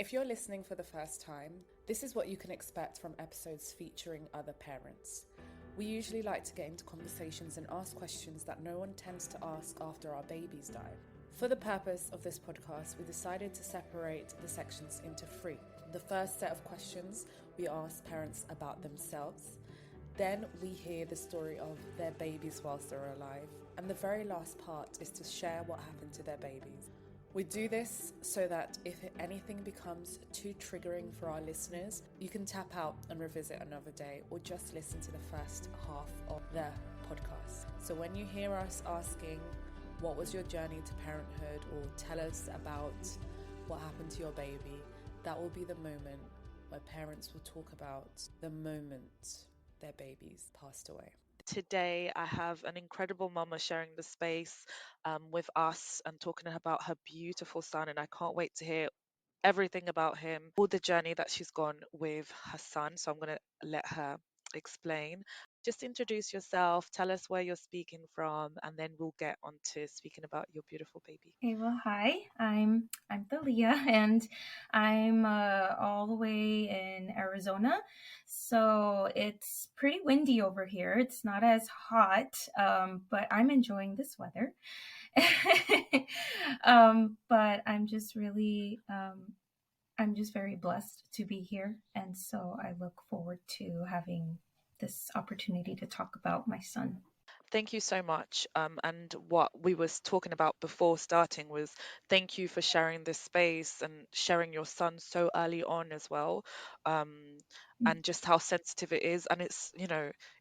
If you're listening for the first time, this is what you can expect from episodes featuring other parents. We usually like to get into conversations and ask questions that no one tends to ask after our babies die. For the purpose of this podcast, we decided to separate the sections into three. The first set of questions, we ask parents about themselves. Then we hear the story of their babies whilst they're alive. And the very last part is to share what happened to their babies. We do this so that if anything becomes too triggering for our listeners, you can tap out and revisit another day or just listen to the first half of the podcast. So when you hear us asking, what was your journey to parenthood, or tell us about what happened to your baby, that will be the moment where parents will talk about the moment their babies passed away. Today, I have an incredible mama sharing the space with us and talking about her beautiful son. And I can't wait to hear everything about him, all the journey that she's gone with her son. So I'm going to let her explain. Just introduce yourself, tell us where you're speaking from, and then we'll get on to speaking about your beautiful baby. Okay, well, hi, I'm Thalia, and I'm all the way in Arizona. So it's pretty windy over here. It's not as hot, but I'm enjoying this weather. But I'm just really, I'm just very blessed to be here, and so I look forward to having this opportunity to talk about my son. Thank you so much. And what we was talking about before starting was thank you for sharing this space and sharing your son so early on as well. And just how sensitive it is. And it's,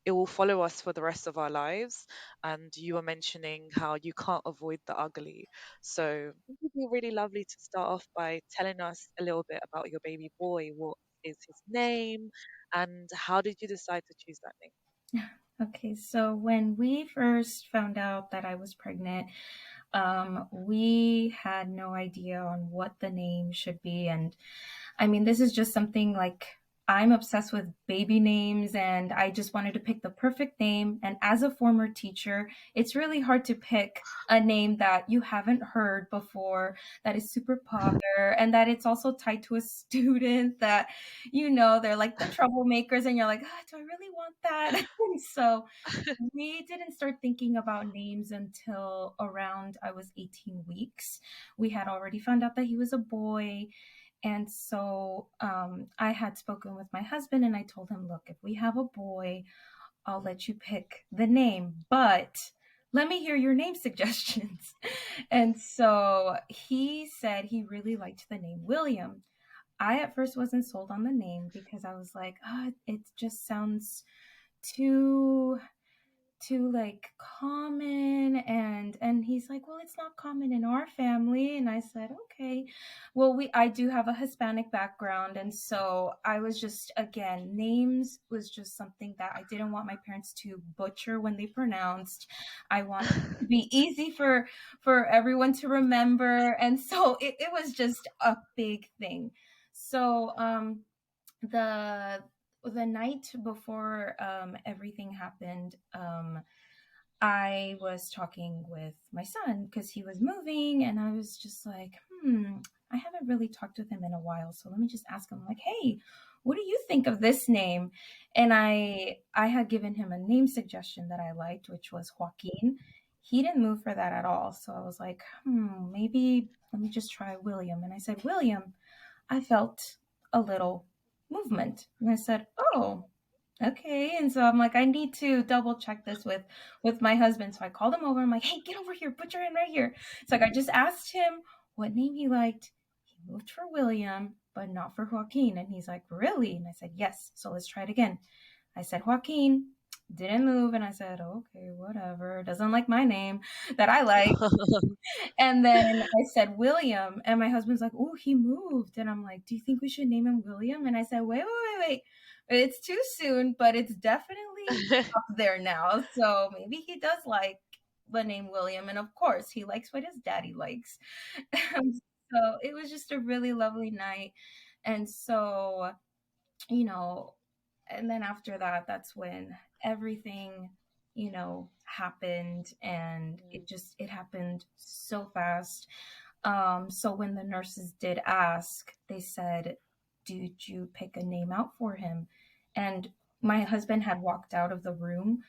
it will follow us for the rest of our lives. And you were mentioning how you can't avoid the ugly. So it would be really lovely to start off by telling us a little bit about your baby boy. What is his name? And how did you decide to choose that name? Okay, so when we first found out that I was pregnant, we had no idea on what the name should be. And I mean, this is just something like I'm obsessed with baby names, and I just wanted to pick the perfect name. And as a former teacher, it's really hard to pick a name that you haven't heard before, that is super popular, and that it's also tied to a student that, they're like the troublemakers, and you're like, do I really want that? And so we didn't start thinking about names until around I was 18 weeks. We had already found out that he was a boy. And so I had spoken with my husband, and I told him, look, if we have a boy, I'll let you pick the name, but let me hear your name suggestions. And so he said he really liked the name William. I at first wasn't sold on the name because I was like, it just sounds too like common. And he's like, well, it's not common in our family. And I said, okay, well, I do have a Hispanic background, and so I was just, again, names was just something that I didn't want my parents to butcher when they pronounced. I wanted it to be easy for everyone to remember, and so it was just a big thing. So the night before everything happened, I was talking with my son because he was moving, and I was just like, I haven't really talked with him in a while, so let me just ask him, like, hey, what do you think of this name? And I had given him a name suggestion that I liked, which was Joaquin. He didn't move for that at all, so I was like, maybe let me just try William. And I said, William. I felt a little movement, and I said, oh, okay. And so I'm like, I need to double check this with my husband. So I called him over. I'm like, hey, get over here, put your hand right here. It's like I just asked him what name he liked. He moved for William, but not for Joaquin. And he's like, really? And I said, yes. So let's try it again. I said Joaquin, didn't move. And I said, okay, whatever, doesn't like my name that I like. And then I said William, and my husband's like, oh, he moved. And I'm like, do you think we should name him William? And I said, wait. It's too soon, but it's definitely up there now. So maybe he does like the name William. And of course, he likes what his daddy likes. So it was just a really lovely night. And so, and then after that, that's when everything, happened, and it happened so fast. So when the nurses did ask, they said, "Did you pick a name out for him?" And my husband had walked out of the room,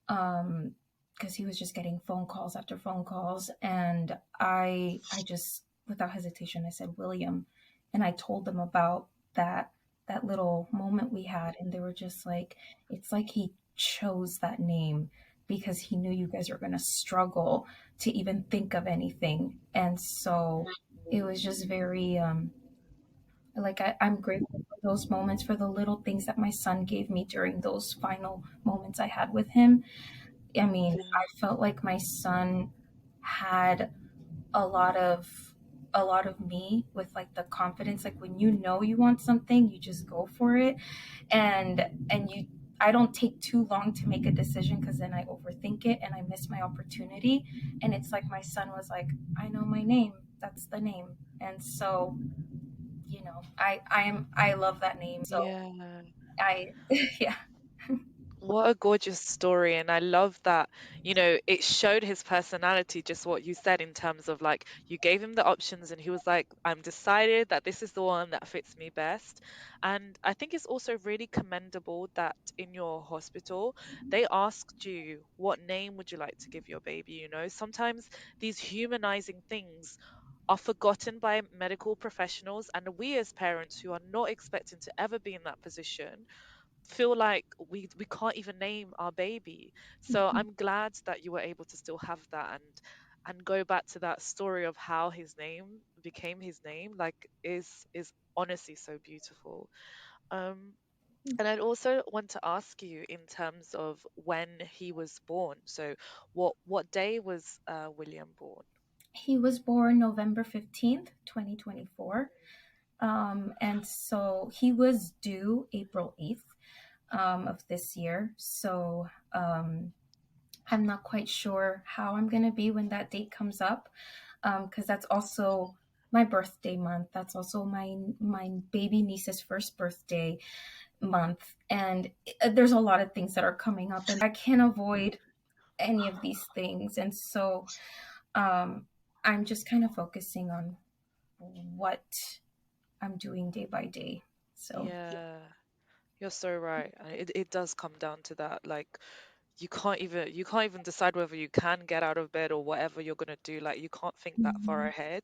because he was just getting phone calls after phone calls, and I just, without hesitation, I said William, and I told them about that that little moment we had, and they were just like, it's like he chose that name because he knew you guys were going to struggle to even think of anything. And so it was just very like I'm grateful for those moments, for the little things that my son gave me during those final moments I had with him. I mean, Yeah. I felt like my son had a lot of me, with like the confidence, like when you know you want something, you just go for it. And you, I don't take too long to make a decision, because then I overthink it and I miss my opportunity. And it's like my son was like, I know my name, that's the name. And so, I love that name. So Yeah. I yeah. What a gorgeous story. And I love that, it showed his personality, just what you said, in terms of like you gave him the options and he was like, I'm decided that this is the one that fits me best. And I think it's also really commendable that in your hospital, they asked you, what name would you like to give your baby? Sometimes these humanizing things are forgotten by medical professionals, and we as parents who are not expecting to ever be in that position feel like we can't even name our baby. So I'm glad that you were able to still have that, and go back to that story of how his name became his name, like, is honestly so beautiful. um and I'd also want to ask you in terms of when he was born. So what day was William born? He was born November 15th, 2024. And so he was due April 8th, of this year. So I'm not quite sure how I'm going to be when that date comes up, because that's also my birthday month. That's also my baby niece's first birthday month. And there's a lot of things that are coming up, and I can't avoid any of these things. And so um, I'm just kind of focusing on what I'm doing day by day. So Yeah, you're so right. It does come down to that. Like, you can't even decide whether you can get out of bed or whatever you're going to do. Like, you can't think that far mhm, ahead.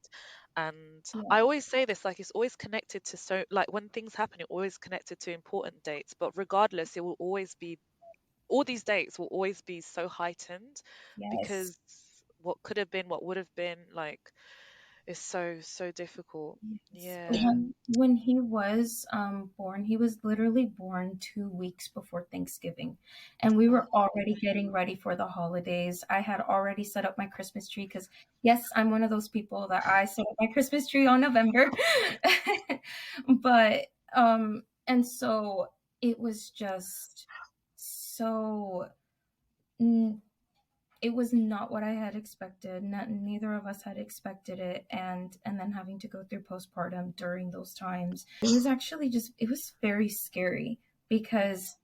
And I yeah, always say this, like, it's always connected to, so like, when things happen, it always connected to important dates, but regardless, it will always be, all these dates will always be so heightened, yes. because what could have been, what would have been, like, is so so difficult. Yes. Yeah. When he was born, he was literally born 2 weeks before Thanksgiving, and we were Oh. already getting ready for the holidays. I had already set up my Christmas tree, because yes, I'm one of those people that I set up my Christmas tree on November. But and so it was just so it was not what I had expected. Neither of us had expected it, and then having to go through postpartum during those times, it was actually just, it was very scary, because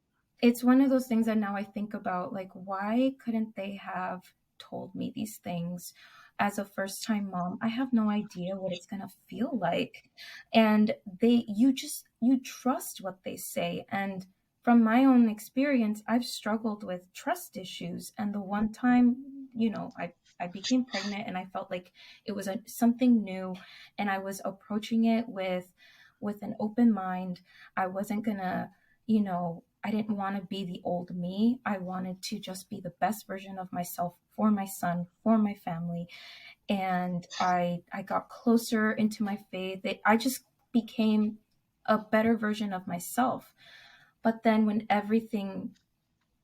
it's one of those things that now I think about, like, why couldn't they have told me these things? As a first time mom, I have no idea what it's going to feel like. And you trust what they say. And from my own experience, I've struggled with trust issues. And the one time, I became pregnant, and I felt like it was something new, and I was approaching it with an open mind. I wasn't gonna, I didn't want to be the old me. I wanted to just be the best version of myself for my son, for my family. And I got closer into my faith. I just became a better version of myself. But then when everything,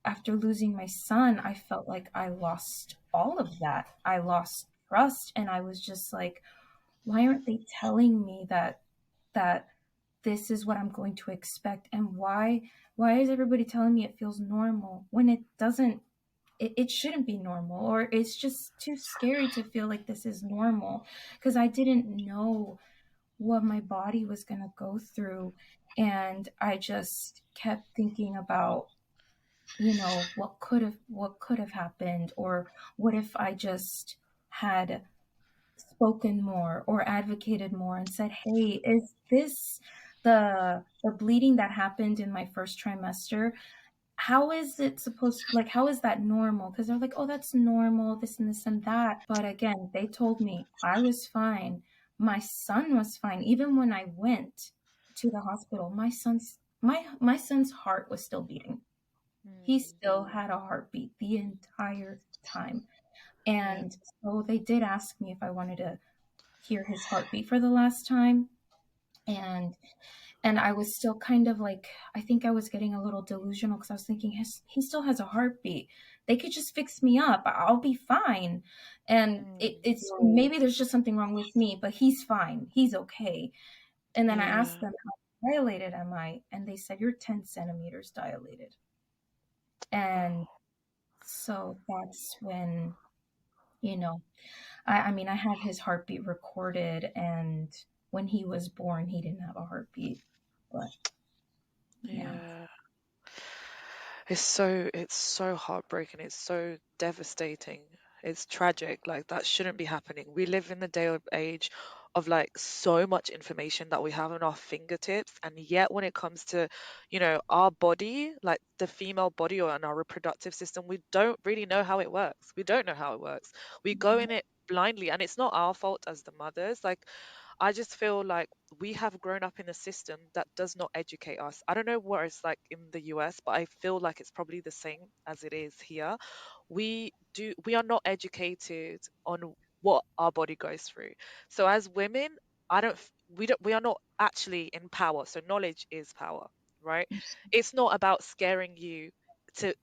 after losing my son, I felt like I lost all of that. I lost trust, and I was just like, why aren't they telling me that this is what I'm going to expect? And why is everybody telling me it feels normal when it doesn't? It shouldn't be normal, or it's just too scary to feel like this is normal, because I didn't know what my body was going to go through. And I just kept thinking about, what could have happened, or what if I just had spoken more or advocated more and said, hey, is this the bleeding that happened in my first trimester? How is it supposed, like, how is that normal? Because they're like, oh, that's normal, this and this and that. But again, they told me I was fine. My son was fine. Even when I went to the hospital, my son's heart was still beating. He Mm, still had a heartbeat the entire time. yeah. And so they did ask me if I wanted to hear his heartbeat for the last time. And I was still kind of like, I think I was getting a little delusional because I was thinking, he still has a heartbeat. They could just fix me up. I'll be fine. And Mm, it's maybe there's just something wrong with me, but he's fine. He's okay. And then I asked yeah. them, how dilated am I? And they said, you're 10 centimeters dilated. And so that's when, you know, I mean, I have his heartbeat recorded, and when he was born, he didn't have a heartbeat. But yeah. Yeah. It's so heartbreaking. It's so devastating. It's tragic. Like that shouldn't be happening. We live in the day of age of like so much information that we have on our fingertips, and yet when it comes to, our body, like the female body or in our reproductive system, we don't really know how it works. We don't know how it works. We go in it blindly, and it's not our fault as the mothers. Like I just feel like we have grown up in a system that does not educate us. I don't know what it's like in the US, but I feel like it's probably the same as it is here. We are not educated on what our body goes through. So as women, we are not actually in power. So knowledge is power, right? It's not about scaring you to,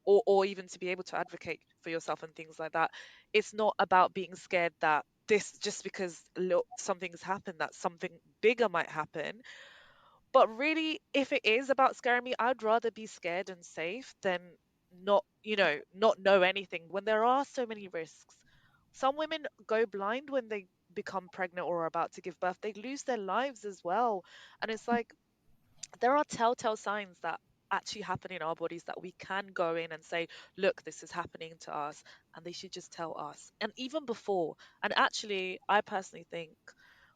or even to be able to advocate for yourself and things like that. It's not about being scared that this just because something's happened that something bigger might happen. But really, if it is about scaring me, I'd rather be scared and safe than not know anything when there are so many risks. Some women go blind when they become pregnant or are about to give birth. They lose their lives as well. And it's like there are telltale signs that actually happen in our bodies that we can go in and say, look, this is happening to us, and they should just tell us. And even before, and actually, I personally think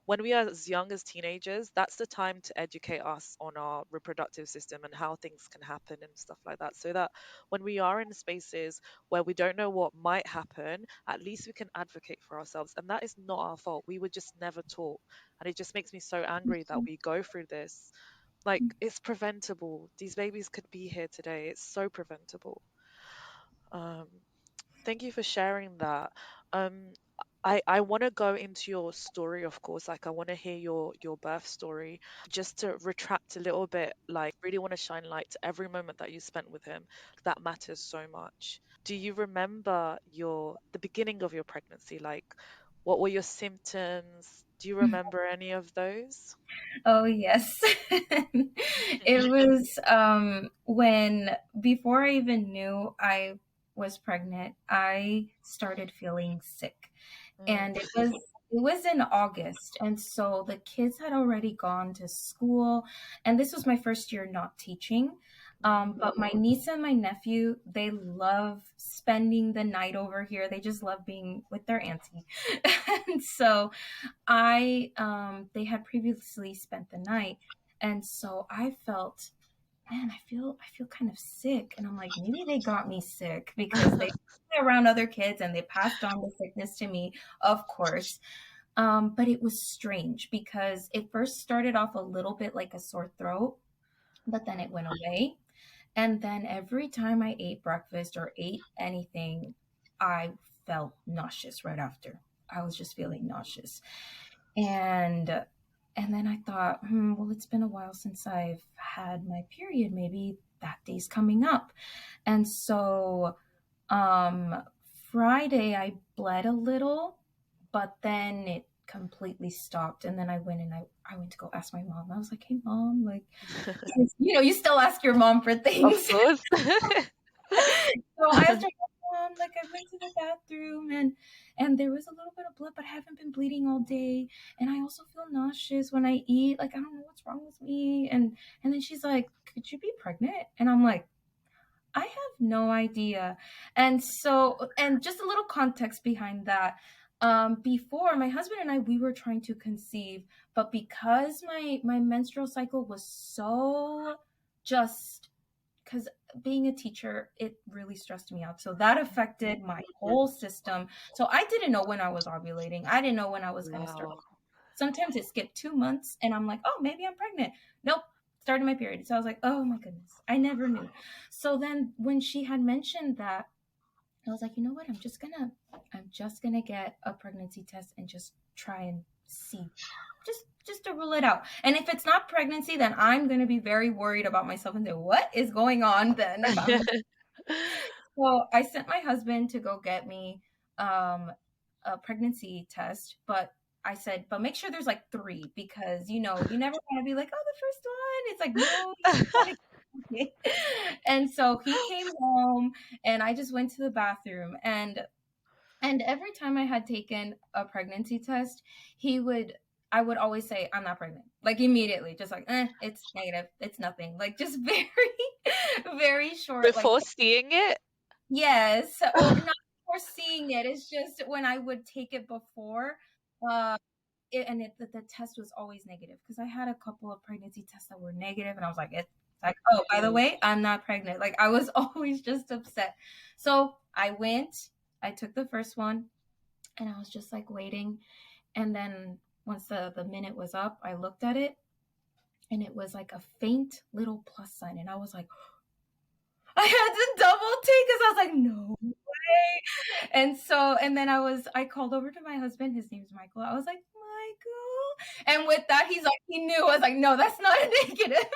when we are as young as teenagers, that's the time to educate us on our reproductive system and how things can happen and stuff like that. So that when we are in spaces where we don't know what might happen, at least we can advocate for ourselves. And that is not our fault. We were just never taught. And it just makes me so angry that we go through this. Like, it's preventable. These babies could be here today. It's so preventable. Um, Thank you for sharing that. Um, I want to go into your story, of course. Like, I want to hear your birth story. Just to retract a little bit, like, really want to shine light to every moment that you spent with him. That matters so much. Do you remember the beginning of your pregnancy? Like, what were your symptoms? Do you remember any of those? Oh, yes. It was when, before I even knew I was pregnant, I started feeling sick. Mm, And it was in August, and so the kids had already gone to school, and this was my first year not teaching. mm, But my niece and my nephew, they love spending the night over here. They just love being with their auntie. And so they had previously spent the night, and so I felt, man, I feel kind of sick, and I'm like, maybe they got me sick because they were around other kids and they passed on the sickness to me, of course. But it was strange because it first started off a little bit like a sore throat, but then it mm, went away. And then every time I ate breakfast or ate anything, I felt nauseous right after. I was just feeling nauseous. And then I thought, well, it's been a while since I've had my period. Maybe that day's coming up. And so um Friday I bled a little, but then it completely stopped. And then I went to go ask my mom. I was like, hey mom, like, you still ask your mom for of things. course. So I asked her, mom, like, I went to the bathroom and there was a little bit of blood, but I haven't been bleeding all day. And I also feel nauseous when I eat. Like, I don't know what's wrong with me. And then she's like, could you be pregnant? And I'm like, I have no idea. And so, and just a little context behind that. Before, my husband and I, we were trying to conceive, but because my menstrual cycle was so just, because being a teacher, it really stressed me out. So that affected my whole system. So I didn't know when I was ovulating. I didn't know when I was going to start. Wow. Sometimes it skipped 2 months and I'm like, oh, maybe I'm pregnant. Nope, started my period. So I was like, oh my goodness, I never knew. So then when she had mentioned that, I was like, you know what? I'm just gonna get a pregnancy test and just try and see, just to rule it out. And if it's not pregnancy, then I'm gonna be very worried about myself and say, what is going on then? If I'm So I sent my husband to go get me a pregnancy test, but I said, but make sure there's like 3 because you never want to be like, oh, the first one. It's like, no, and so he came home and I just went to the bathroom and every time I had taken a pregnancy test, I would always say, I'm not pregnant. Like immediately, just like, it's negative. It's nothing. Like just very, very short. Before Like, seeing it? yes, or not before seeing it. It's just when I would take it before, uh, the test was always negative because I had a couple of pregnancy tests that were negative, and I was like, it's like, oh, by the way, I'm not pregnant. Like I was always just upset. So I took the first one, and I was just like waiting, and then once the minute was up, I looked at it, and it was like a faint little plus sign, and I was like, I had to double take because I was like, no way. And then I called over to my husband. His name's Michael. I was like, Michael. And with that, he knew. I was like, no, that's not a negative.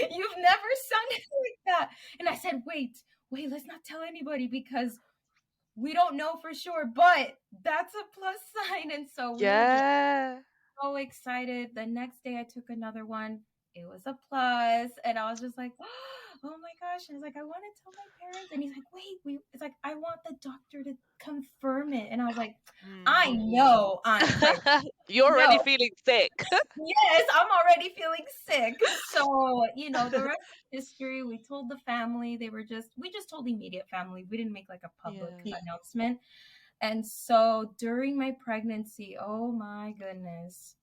You've never sounded like that. And I said, wait, let's not tell anybody because we don't know for sure, but that's a plus sign. And so we were just so excited. The next day I took another one. It was a plus. And I was just like, oh my gosh. And I was like, I want to tell my parents. And he's like, wait, it's like, I want the doctor to confirm it. And I was like, I know I'm pregnant. You're already feeling sick. Yes, I'm already feeling sick. So, the rest of history, we told the family. We just told the immediate family. We didn't make like a public announcement. And so during my pregnancy, oh my goodness,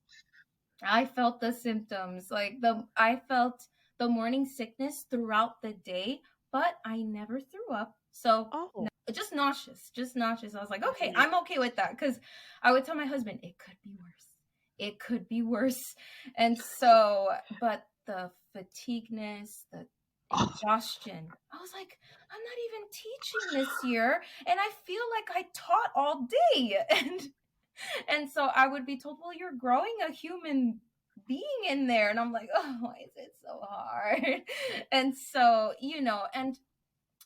I felt the symptoms. I felt the morning sickness throughout the day, but I never threw up. So just nauseous. I was like, okay, I'm okay with that. Because I would tell my husband, it could be worse. And so, but the fatigueness, the exhaustion, I was like, I'm not even teaching this year. And I feel like I taught all day. And so I would be told, well, you're growing a human being in there. And I'm like, oh, why is it so hard? And so,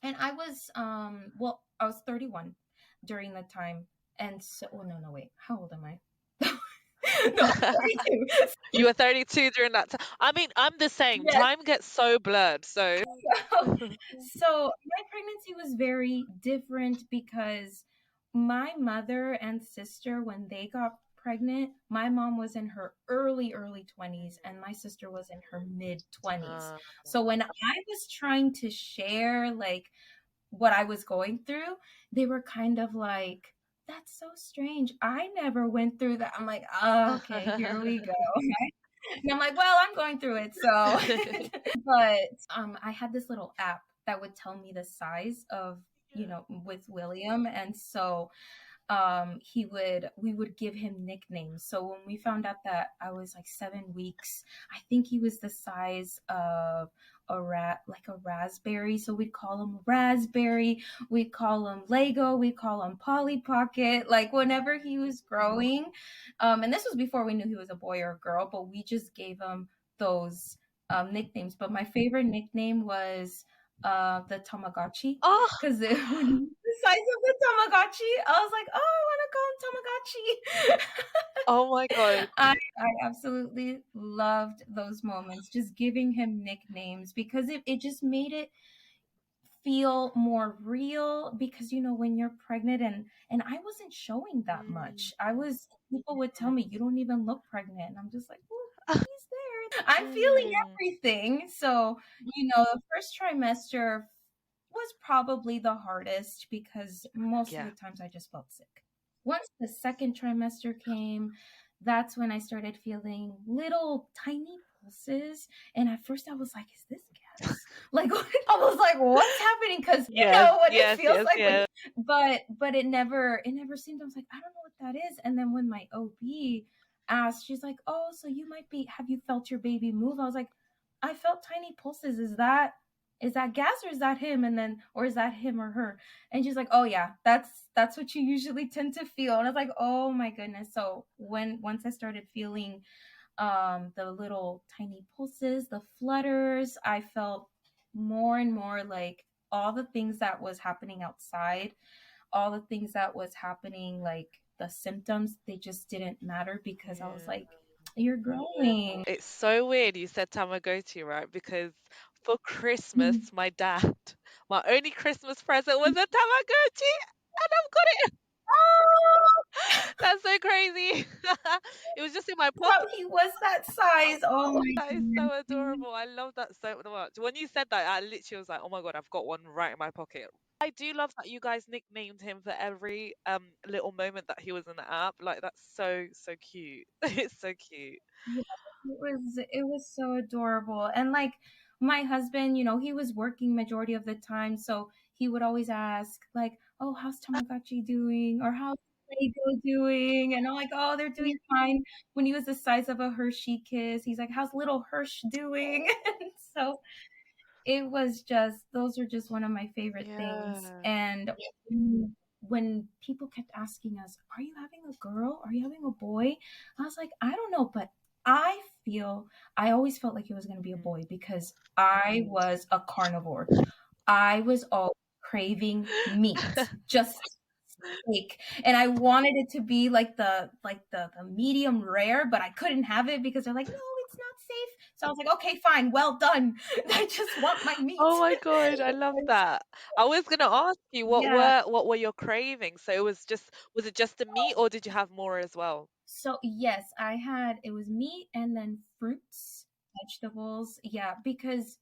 and I was, I was 31 during the time. And so, no, wait, how old am I? No, 32. You were 32 during that time. I mean, I'm the same. Yes. Time gets so blurred. So my pregnancy was very different because my mother and sister, when they got pregnant, my mom was in her early 20s and my sister was in her mid 20s. So when I was trying to share like what I was going through, they were kind of like, that's so strange. I never went through that. I'm like, oh, okay, here we go. And I'm like, well, I'm going through it. So, but I had this little app that would tell me the size of, with William. And so we would give him nicknames. So when we found out that I was like 7 weeks, I think he was the size of a raspberry. So we'd call him Raspberry, we'd call him Lego, we'd call him Polly Pocket, like whenever he was growing. And this was before we knew he was a boy or a girl, but we just gave him those nicknames. But my favorite nickname was the Tamagachi, because the size of the Tamagachi, I was like, oh, I want to call him Tamagachi. Oh my god. I absolutely loved those moments, just giving him nicknames, because it just made it feel more real, because when you're pregnant and I wasn't showing that much. People would tell me, you don't even look pregnant, and I'm just like, well, he's there, I'm feeling everything. So the first trimester was probably the hardest because most of the times I just felt sick. once the second trimester came, that's when I started feeling little tiny pulses. And at first I was like, is this gas? Like I was like, what's happening? Because you Yes, know what it yes, feels yes, like when, yes. but it never seemed. I was like, I don't know what that is. And then when my OB asked, she's like, oh, so you might be, have you felt your baby move? I was like, I felt tiny pulses. Is that gas or is that him? And then, or is that him or her? And she's like, oh yeah, that's what you usually tend to feel. And I was like, oh my goodness. So once I started feeling the little tiny pulses, the flutters, I felt more and more like all the things that was happening outside, all the things that was happening, like the symptoms, they just didn't matter because I was Yeah. like, you're growing. It's so weird you said Tamagotchi, right? Because for Christmas, my dad, my only Christmas present was a Tamagotchi, and I've got it. Oh, That's so crazy. It was just in my how pocket. he was that size. Oh my That is so goodness. adorable. I love that so much. When you said that, I literally was like, "Oh my god, I've got one right in my pocket." I do love that you guys nicknamed him for every little moment that he was in the app. Like that's so cute. It's so cute. Yeah, it was so adorable. And like my husband, he was working majority of the time, so he would always ask like, "Oh, how's Tamagotchi doing?" or "How's Lego doing?" And I'm like, "Oh, they're doing fine." When he was the size of a Hershey kiss, he's like, "How's little Hirsch doing?" And so it was just, those are just one of my favorite things. Yeah. And when people kept asking us, are you having a girl, are you having a boy, I was like, I don't know, but I always felt like it was going to be a Mm. boy because I was a carnivore. I was all craving meat, just steak, and I wanted it to be like the medium rare, but I couldn't have it because they're like, no, it's not safe. So I was like, okay, fine, well done. I just want my meat. Oh my god, I love that. I was gonna ask you Yeah. what were your cravings? So was it just the meat or did you have more as well? So yes, it was meat and then fruits, vegetables. Yeah, because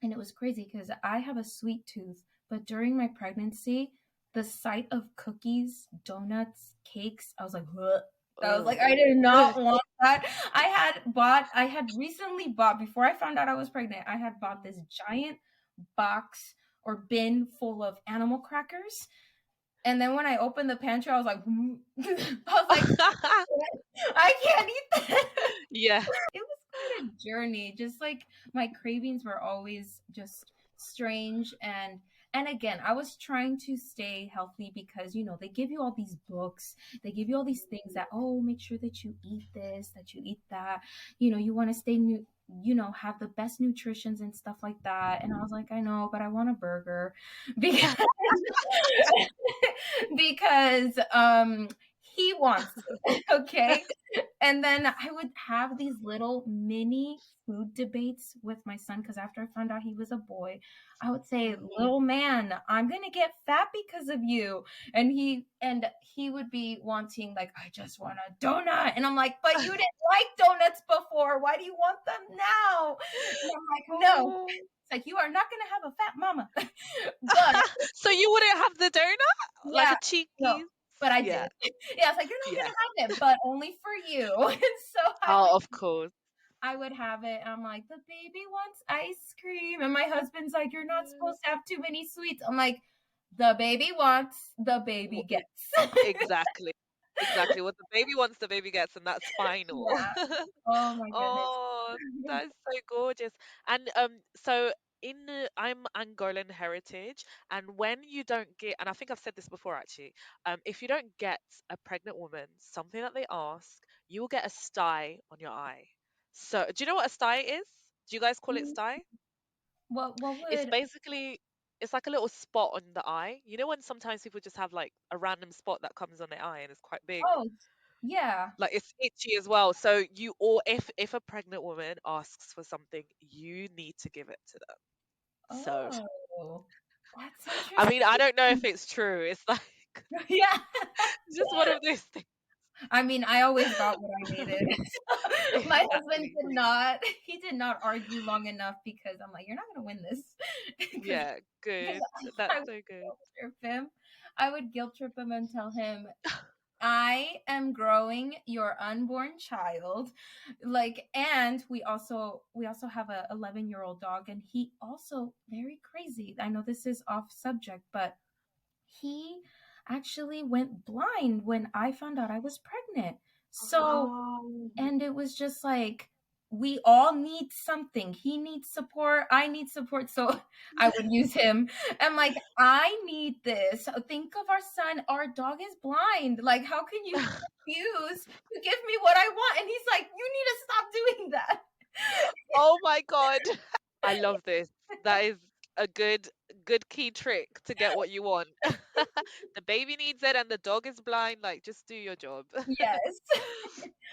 and it was crazy because I have a sweet tooth, but during my pregnancy, the sight of cookies, donuts, cakes, I was like, "Ugh." I was Ugh. like, I did not want that. I had recently bought, before I found out I was pregnant, I had bought this giant box or bin full of animal crackers. And then when I opened the pantry, I was like, I was like, I can't eat that. Yeah. It was quite a journey. Just like my cravings were always just strange, and again, I was trying to stay healthy because they give you all these books, they give you all these things that, oh, make sure that you eat this, that you eat that, you want to stay new, have the best nutritions and stuff like that. And I was like, I know, but I want a burger because because he wants it, okay? And then I would have these little mini food debates with my son because after I found out he was a boy, I would say, "Little man, I'm gonna get fat because of you." And he would be wanting, like, "I just want a donut," and I'm like, "But you didn't like donuts before. Why do you want them now?" And I'm like, "No." Oh. It's like, "You are not gonna have a fat mama." But So you wouldn't have the donut? Like yeah, a no, cheeky? but I Yeah. did. Yeah, it's like, "You're not Yeah. gonna have it, but only for you." And so Oh, of course. I would have it. I'm like, "The baby wants ice cream." And my husband's like, "You're not Yeah. supposed to have too many sweets." I'm like, "The baby wants, the baby Wha- gets." Exactly. Exactly. What the baby wants, the baby gets, and that's final. Yeah. Oh my goodness. Oh, that's so gorgeous. And so I'm Angolan heritage, and when you don't get, and I think I've said this before actually, if you don't get a pregnant woman something that they ask, you will get a sty on your eye. So, do you know what a sty is? Do you guys call it Mm, sty? what It's would basically it's like a little spot on the eye. You know when sometimes people just have like a random spot that comes on their eye and it's quite big. oh yeah. Like it's itchy as well. So you or if a pregnant woman asks for something, you need to give it to them. So Oh, that's I mean, I interesting. don't know if it's true. It's like Yeah. just one of those things. I mean, I always got what I needed. My husband Exactly. he did not argue long enough because I'm like, "You're not gonna win this." Because Yeah, good. I That's would so good. guilt trip him. I would guilt trip him and tell him, I am growing your unborn child. Like, and we also have a 11-year-old dog, and he also very crazy. I know this is off subject, but he actually went blind when I found out I was pregnant. So, Oh. and it was just like, we all need something. He needs support. I need support. So I would use him. I'm like, I need this. Think of our son. Our dog is blind. Like, how can you refuse to give me what I want? And he's like, you need to stop doing that. Oh my God. I love this. That is a good key trick to get what you want. The baby needs it and the dog is blind. Like, just do your job. Yes.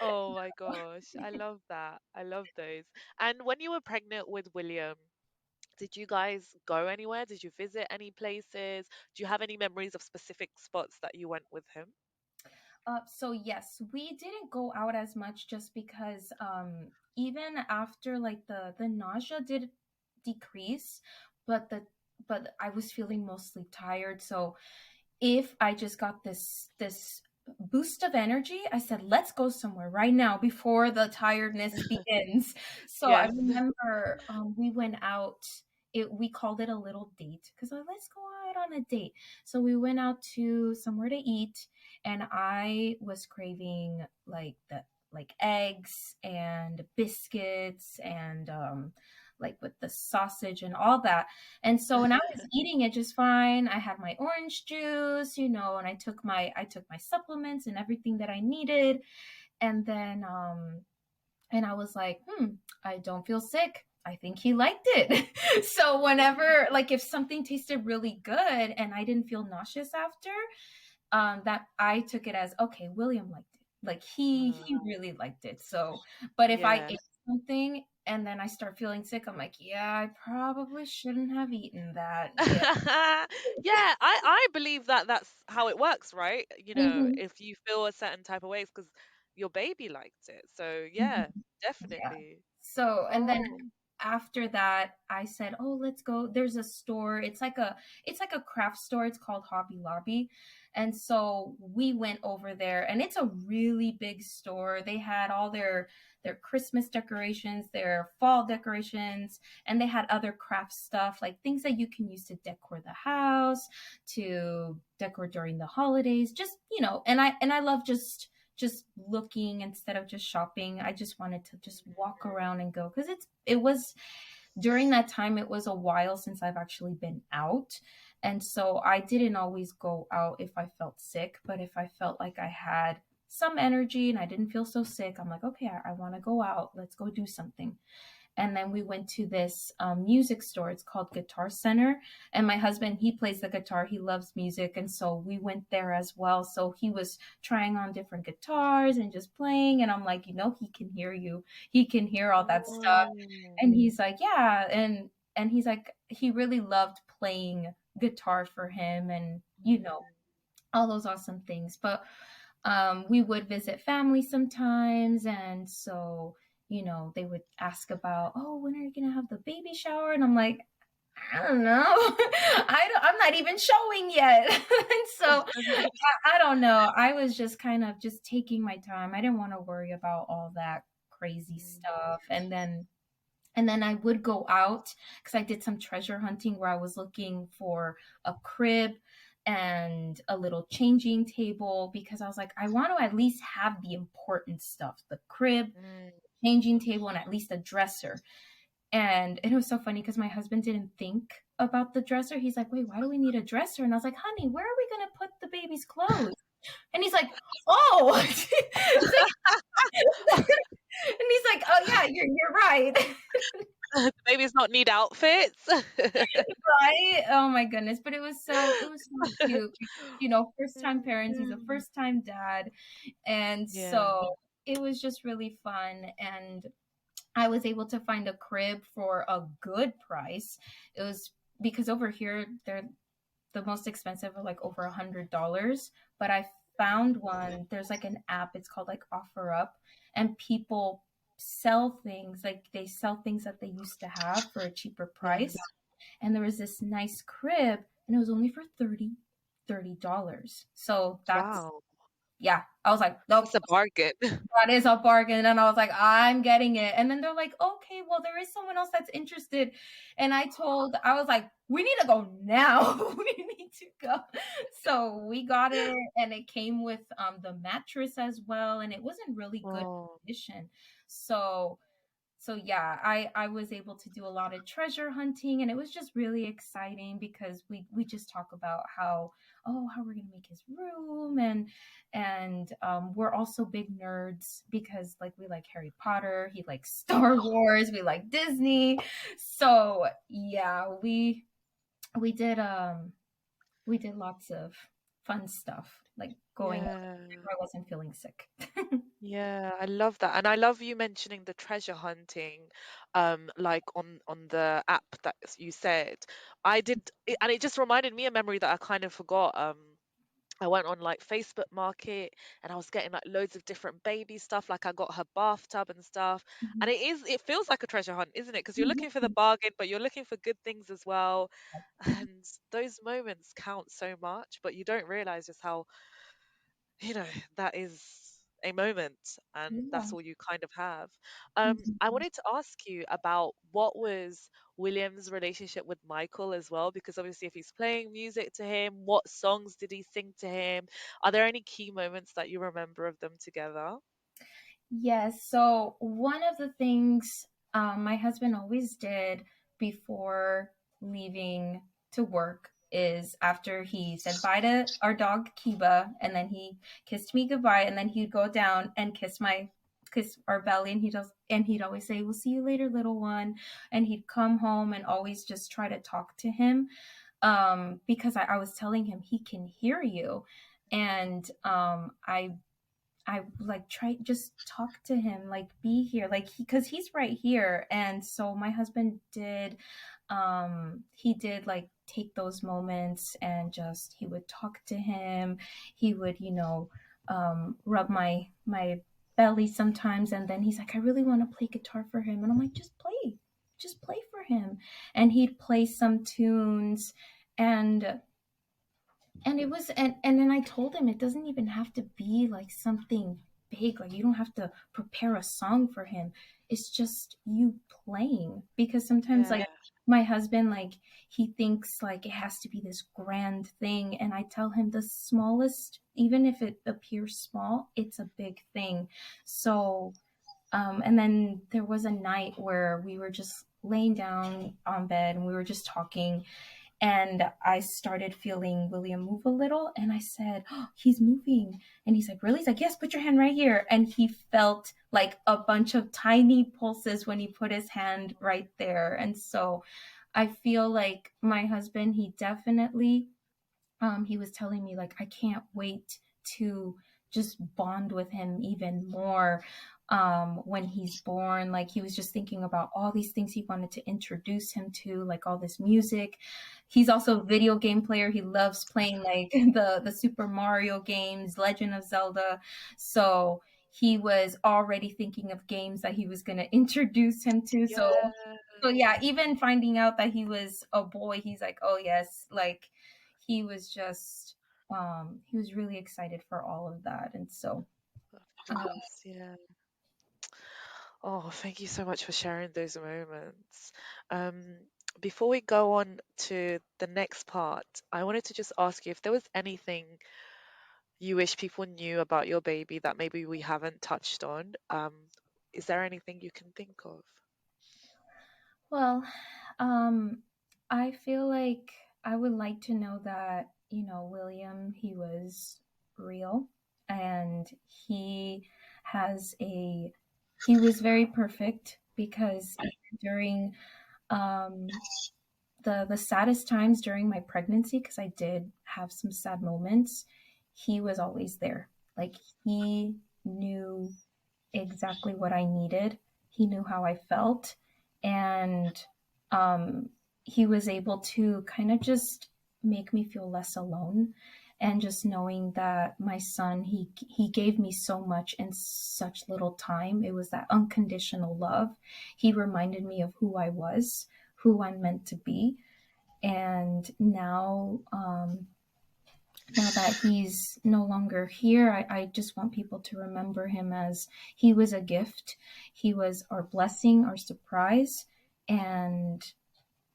Oh my gosh. I love that. I love those. And when you were pregnant with William, did you guys go anywhere? Did you visit any places? Do you have any memories of specific spots that you went with him? So yes, we didn't go out as much just because even after like the nausea did decrease, but the but I was feeling mostly tired. So if I just got this boost of energy, I said, let's go somewhere right now before the tiredness begins. So I Yes. remember we went out. We called it a little date because let's go out on a date. So we went out to somewhere to eat, and I was craving like eggs and biscuits and like with the sausage and all that. And so when I was eating it just fine, I had my orange juice, and I took my supplements and everything that I needed. And then and I was like, I don't feel sick. I think he liked it. So whenever, like, if something tasted really good and I didn't feel nauseous after, that I took it as, okay, William liked it. Like, he Mm, really liked it. So, but if I yeah. ate something and then I start feeling sick, I'm like, yeah, I probably shouldn't have eaten that. Yeah. Yeah, I believe that that's how it works, right? Hmm. If you feel a certain type of ways because your baby liked it. So Hmm. yeah, Yeah. definitely. So, and then Oh. after that, I said, "Oh, let's go. There's a store. It's like a craft store. It's called Hobby Lobby." And so we went over there, and it's a really big store. They had all their Christmas decorations, their fall decorations, and they had other craft stuff, like things that you can use to decor the house, to decor during the holidays. And I love just looking instead of just shopping. I just wanted to just walk around and go, because it was during that time, it was a while since I've actually been out. And so I didn't always go out if I felt sick, but if I felt like I had some energy and I didn't feel so sick, I'm like, okay, I want to go out. Let's go do something. And then we went to this music store. It's called Guitar Center. And my husband, he plays the guitar. He loves music. And so we went there as well. So he was trying on different guitars and just playing. And I'm like, he can hear you. He can hear all that stuff. Oh. And he's like, yeah. And he's like, he really loved playing guitar for him, and all those awesome things. But we would visit family sometimes, and so they would ask about, oh, when are you gonna have the baby shower? And I'm like, I don't know. I'm not even showing yet. And so I don't know. I was just kind of just taking my time. I didn't want to worry about all that crazy stuff. And then I would go out because I did some treasure hunting where I was looking for a crib and a little changing table, because I was like, I want to at least have the important stuff, the crib, Mm. changing table, and at least a dresser. And it was so funny because my husband didn't think about the dresser. He's like, wait, why do we need a dresser? And I was like, honey, where are we going to put the baby's clothes? And he's like, oh. And he's like, oh yeah, you're right. The babies not need outfits. Right? Oh my goodness. But it was so cute. First time parents, he's a first time dad. And Yeah. so it was just really fun. And I was able to find a crib for a good price. It was because over here they're the most expensive are like over $100. But I found one. There's like an app, it's called like Offer Up, and people sell things, like they sell things that they used to have for a cheaper Yeah. price. And there was this nice crib, and it was only for $30. So that's Wow. yeah, I was like, nope, It's a bargain. that is a bargain. And I was like, I'm getting it. And then they're like, okay, well, there is someone else that's interested. And I was like, we need to go now. We need to go. So we got it, and it came with the mattress as well. And it was in really good Oh, condition. So yeah, I was able to do a lot of treasure hunting, and it was just really exciting because we just talk about how we're gonna make his room, and we're also big nerds because like we like Harry Potter, he likes Star Wars, we like Disney. So yeah, we did lots of fun stuff like going yeah. whenever I wasn't feeling sick. Yeah, I love that. And I love you mentioning the treasure hunting, like on the app that you said. And it just reminded me a memory that I kind of forgot. I went on like Facebook Market and I was getting like loads of different baby stuff. Like I got her bathtub and stuff. And it feels like a treasure hunt, isn't it? Because you're looking for the bargain, but you're looking for good things as well. And those moments count so much, but you don't realize just how, you know, that is a moment and Yeah. that's all you kind of have. I Mhm. wanted to ask you about what was William's relationship with Michael as well, because obviously if he's playing music to him, what songs did he sing to him? Are there any key moments that you remember of them together? Yes. So one of the things my husband always did before leaving to work is after he said bye to our dog Kiba, and then he kissed me goodbye, and then he'd go down and kiss our belly, and he'd always say, "We'll see you later, little one," and he'd come home and always just try to talk to him, because I was telling him he can hear you, and I like try just talk to him, like be here, like because he's right here. And so my husband did, he did like take those moments and just he would talk to him. He would, rub my belly sometimes, and then he's like, I really want to play guitar for him, and I'm like, just play for him, and he'd play some tunes, and it was, and then I told him it doesn't even have to be like something big, like you don't have to prepare a song for him. It's just you playing, because sometimes Yeah, like my husband, like he thinks like it has to be this grand thing, and I tell him the smallest, even if it appears small, it's a big thing. So and then there was a night where we were just laying down on bed and we were just talking, and I started feeling William move a little, and I said, oh, he's moving. And he's like, really? He's like, yes, put your hand right here. And he felt like a bunch of tiny pulses when he put his hand right there. And so I feel like my husband, he definitely, he was telling me like, I can't wait to just bond with him even more when he's born. Like he was just thinking about all these things he wanted to introduce him to, like all this music. He's also a video game player. He loves playing like the Super Mario games, Legend of Zelda. So he was already thinking of games that he was going to introduce him to. yeah. So yeah, even finding out that he was a boy, he's like, oh yes, like he was just he was really excited for all of that. And so Of uh, course, yeah. Oh, thank you so much for sharing those moments. Um, Before we go on to the next part, I wanted to just ask you if there was anything you wish people knew about your baby that maybe we haven't touched on. Is there anything you can think of? well, um I feel like I would like to know that, William, he was real, and has a he was very perfect, because even during um the saddest times during my pregnancy, because I did have some sad moments, he was always there. Like he knew exactly what I needed. He knew how I felt, and um, he was able to kind of just make me feel less alone. And just knowing that my son, he gave me so much in such little time. It was that unconditional love. He reminded me of who I was, who I'm meant to be, and now Now that he's no longer here, I just want people to remember him as he was a gift. He was our blessing, our surprise, and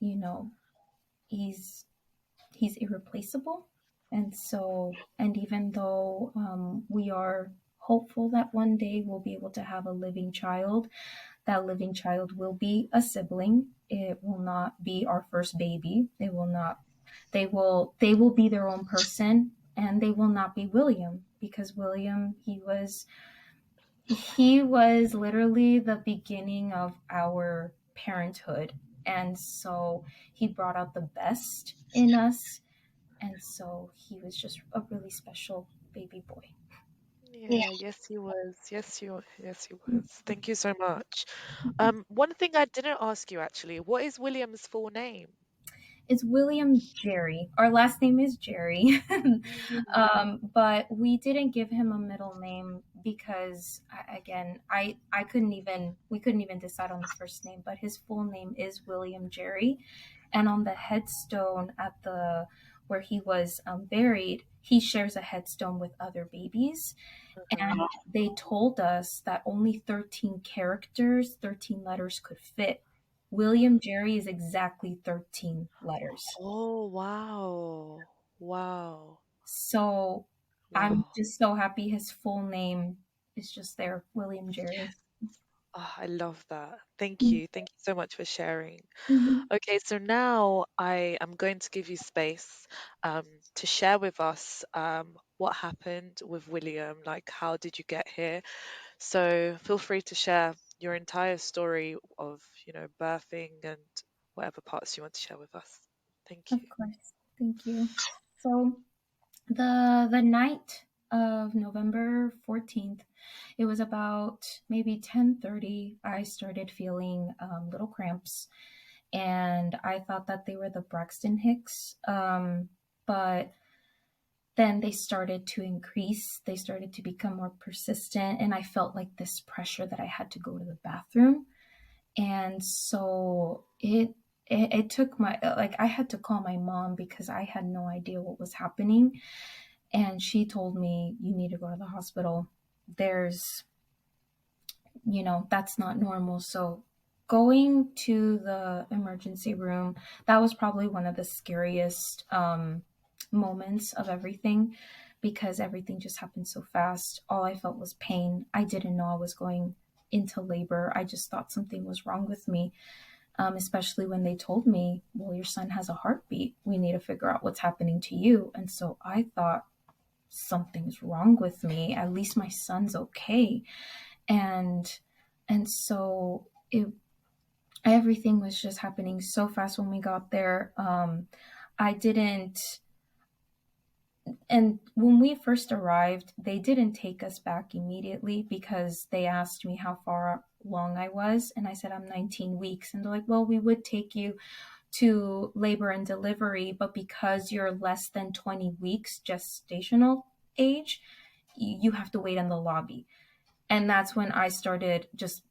you know, he's he's irreplaceable. And so, and even though we are hopeful that one day we'll be able to have a living child, that living child will be a sibling. It will not be our first baby. It will not. They will be their own person, and they will not be William, because William, he was literally the beginning of our parenthood. And so he brought out the best in us, and so he was just a really special baby boy. Yeah, yes, he was. Yes, he was. Thank you so much. One thing I didn't ask you actually, what is William's full name? It's William Jerry. Our last name is Jerry. Mm. But we didn't give him a middle name because, again, I couldn't even, we couldn't even decide on the first name, but his full name is William Jerry. And on the headstone at the, where he was buried, he shares a headstone with other babies. Uh-huh. And they told us that only 13 characters, 13 letters could fit. William Jerry is exactly 13 letters. Oh, wow. Wow. So I'm Wow. just so happy his full name is just there, William Jerry. Oh, I love that. Thank Mhm. you. Thank you so much for sharing. Mhm. Okay, so now I am going to give you space um, to share with us what happened with William, like how did you get here? So feel free to share your entire story of, birthing and whatever parts you want to share with us. Thank Of you. course. Thank you. So the night of November 14th, it was about maybe 10:30. I started feeling little cramps, and I thought that they were the Braxton Hicks. But then they started to increase, they started to become more persistent, and I felt like this pressure that I had to go to the bathroom. And so it took my, like, I had to call my mom because I had no idea what was happening. And she told me, you need to go to the hospital. There's, that's not normal. So going to the emergency room, that was probably one of the scariest moments of everything, because everything just happened so fast. All I felt was pain. I didn't know I was going into labor. I just thought something was wrong with me, especially when they told me, well, your son has a heartbeat. We need to figure out what's happening to you. And so I thought, something's wrong with me. At least my son's okay. And so everything was just happening so fast when we got there. I didn't And when we first arrived, they didn't take us back immediately because they asked me how far along I was. And I said, I'm 19 weeks. And they're like, well, we would take you to labor and delivery, but because you're less than 20 weeks gestational age, you have to wait in the lobby. And that's when I started just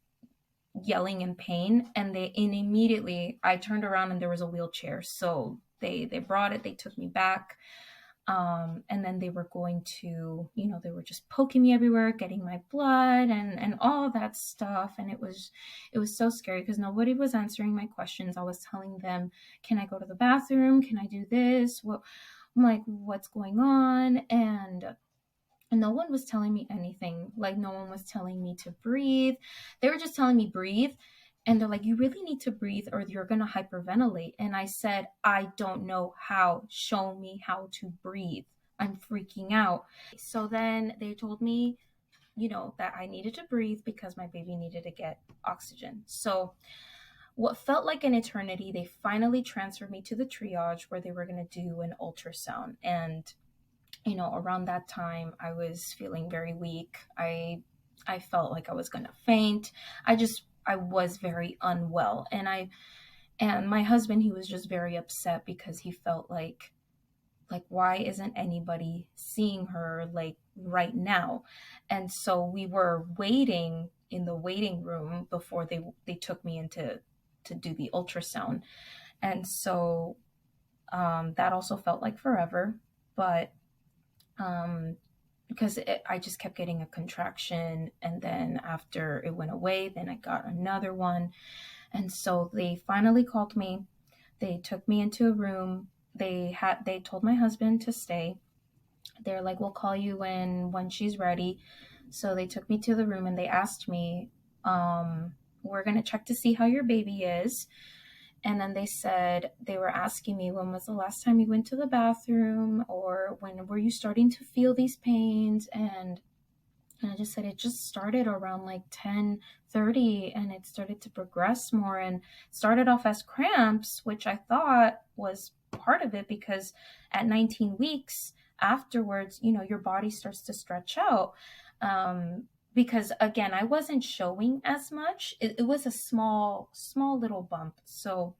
yelling in pain. And immediately I turned around and there was a wheelchair. So they brought it, they took me back. And then they were going to, they were just poking me everywhere, getting my blood and all that stuff. And it was so scary because nobody was answering my questions. I was telling them, can I go to the bathroom? Can I do this? What I'm like, what's going on? And no one was telling me anything. Like, no one was telling me to breathe. They were just telling me breathe. And they're like, you really need to breathe or you're going to hyperventilate. And I said, I don't know how. Show me how to breathe. I'm freaking out. So then they told me, that I needed to breathe because my baby needed to get oxygen. So what felt like an eternity, they finally transferred me to the triage where they were going to do an ultrasound. And around that time I was feeling very weak. I felt like I was going to faint. I was very unwell. And my husband, he was just very upset because he felt like why isn't anybody seeing her like right now? And so we were waiting in the waiting room before they took me into to do the ultrasound. And so that also felt like forever. But because I just kept getting a contraction, and then after it went away, then I got another one. And so they finally called me. They took me into a room. They told my husband to stay. They're like, we'll call you when she's ready. So they took me to the room and they asked me, we're going to check to see how your baby is. And then they said, they were asking me, when was the last time you went to the bathroom, or when were you starting to feel these pains? And I just said it just started around like 10:30, and it started to progress more, and started off as cramps, which I thought was part of it, because at 19 weeks afterwards, your body starts to stretch out. Because again, I wasn't showing as much. It was a small little bump. So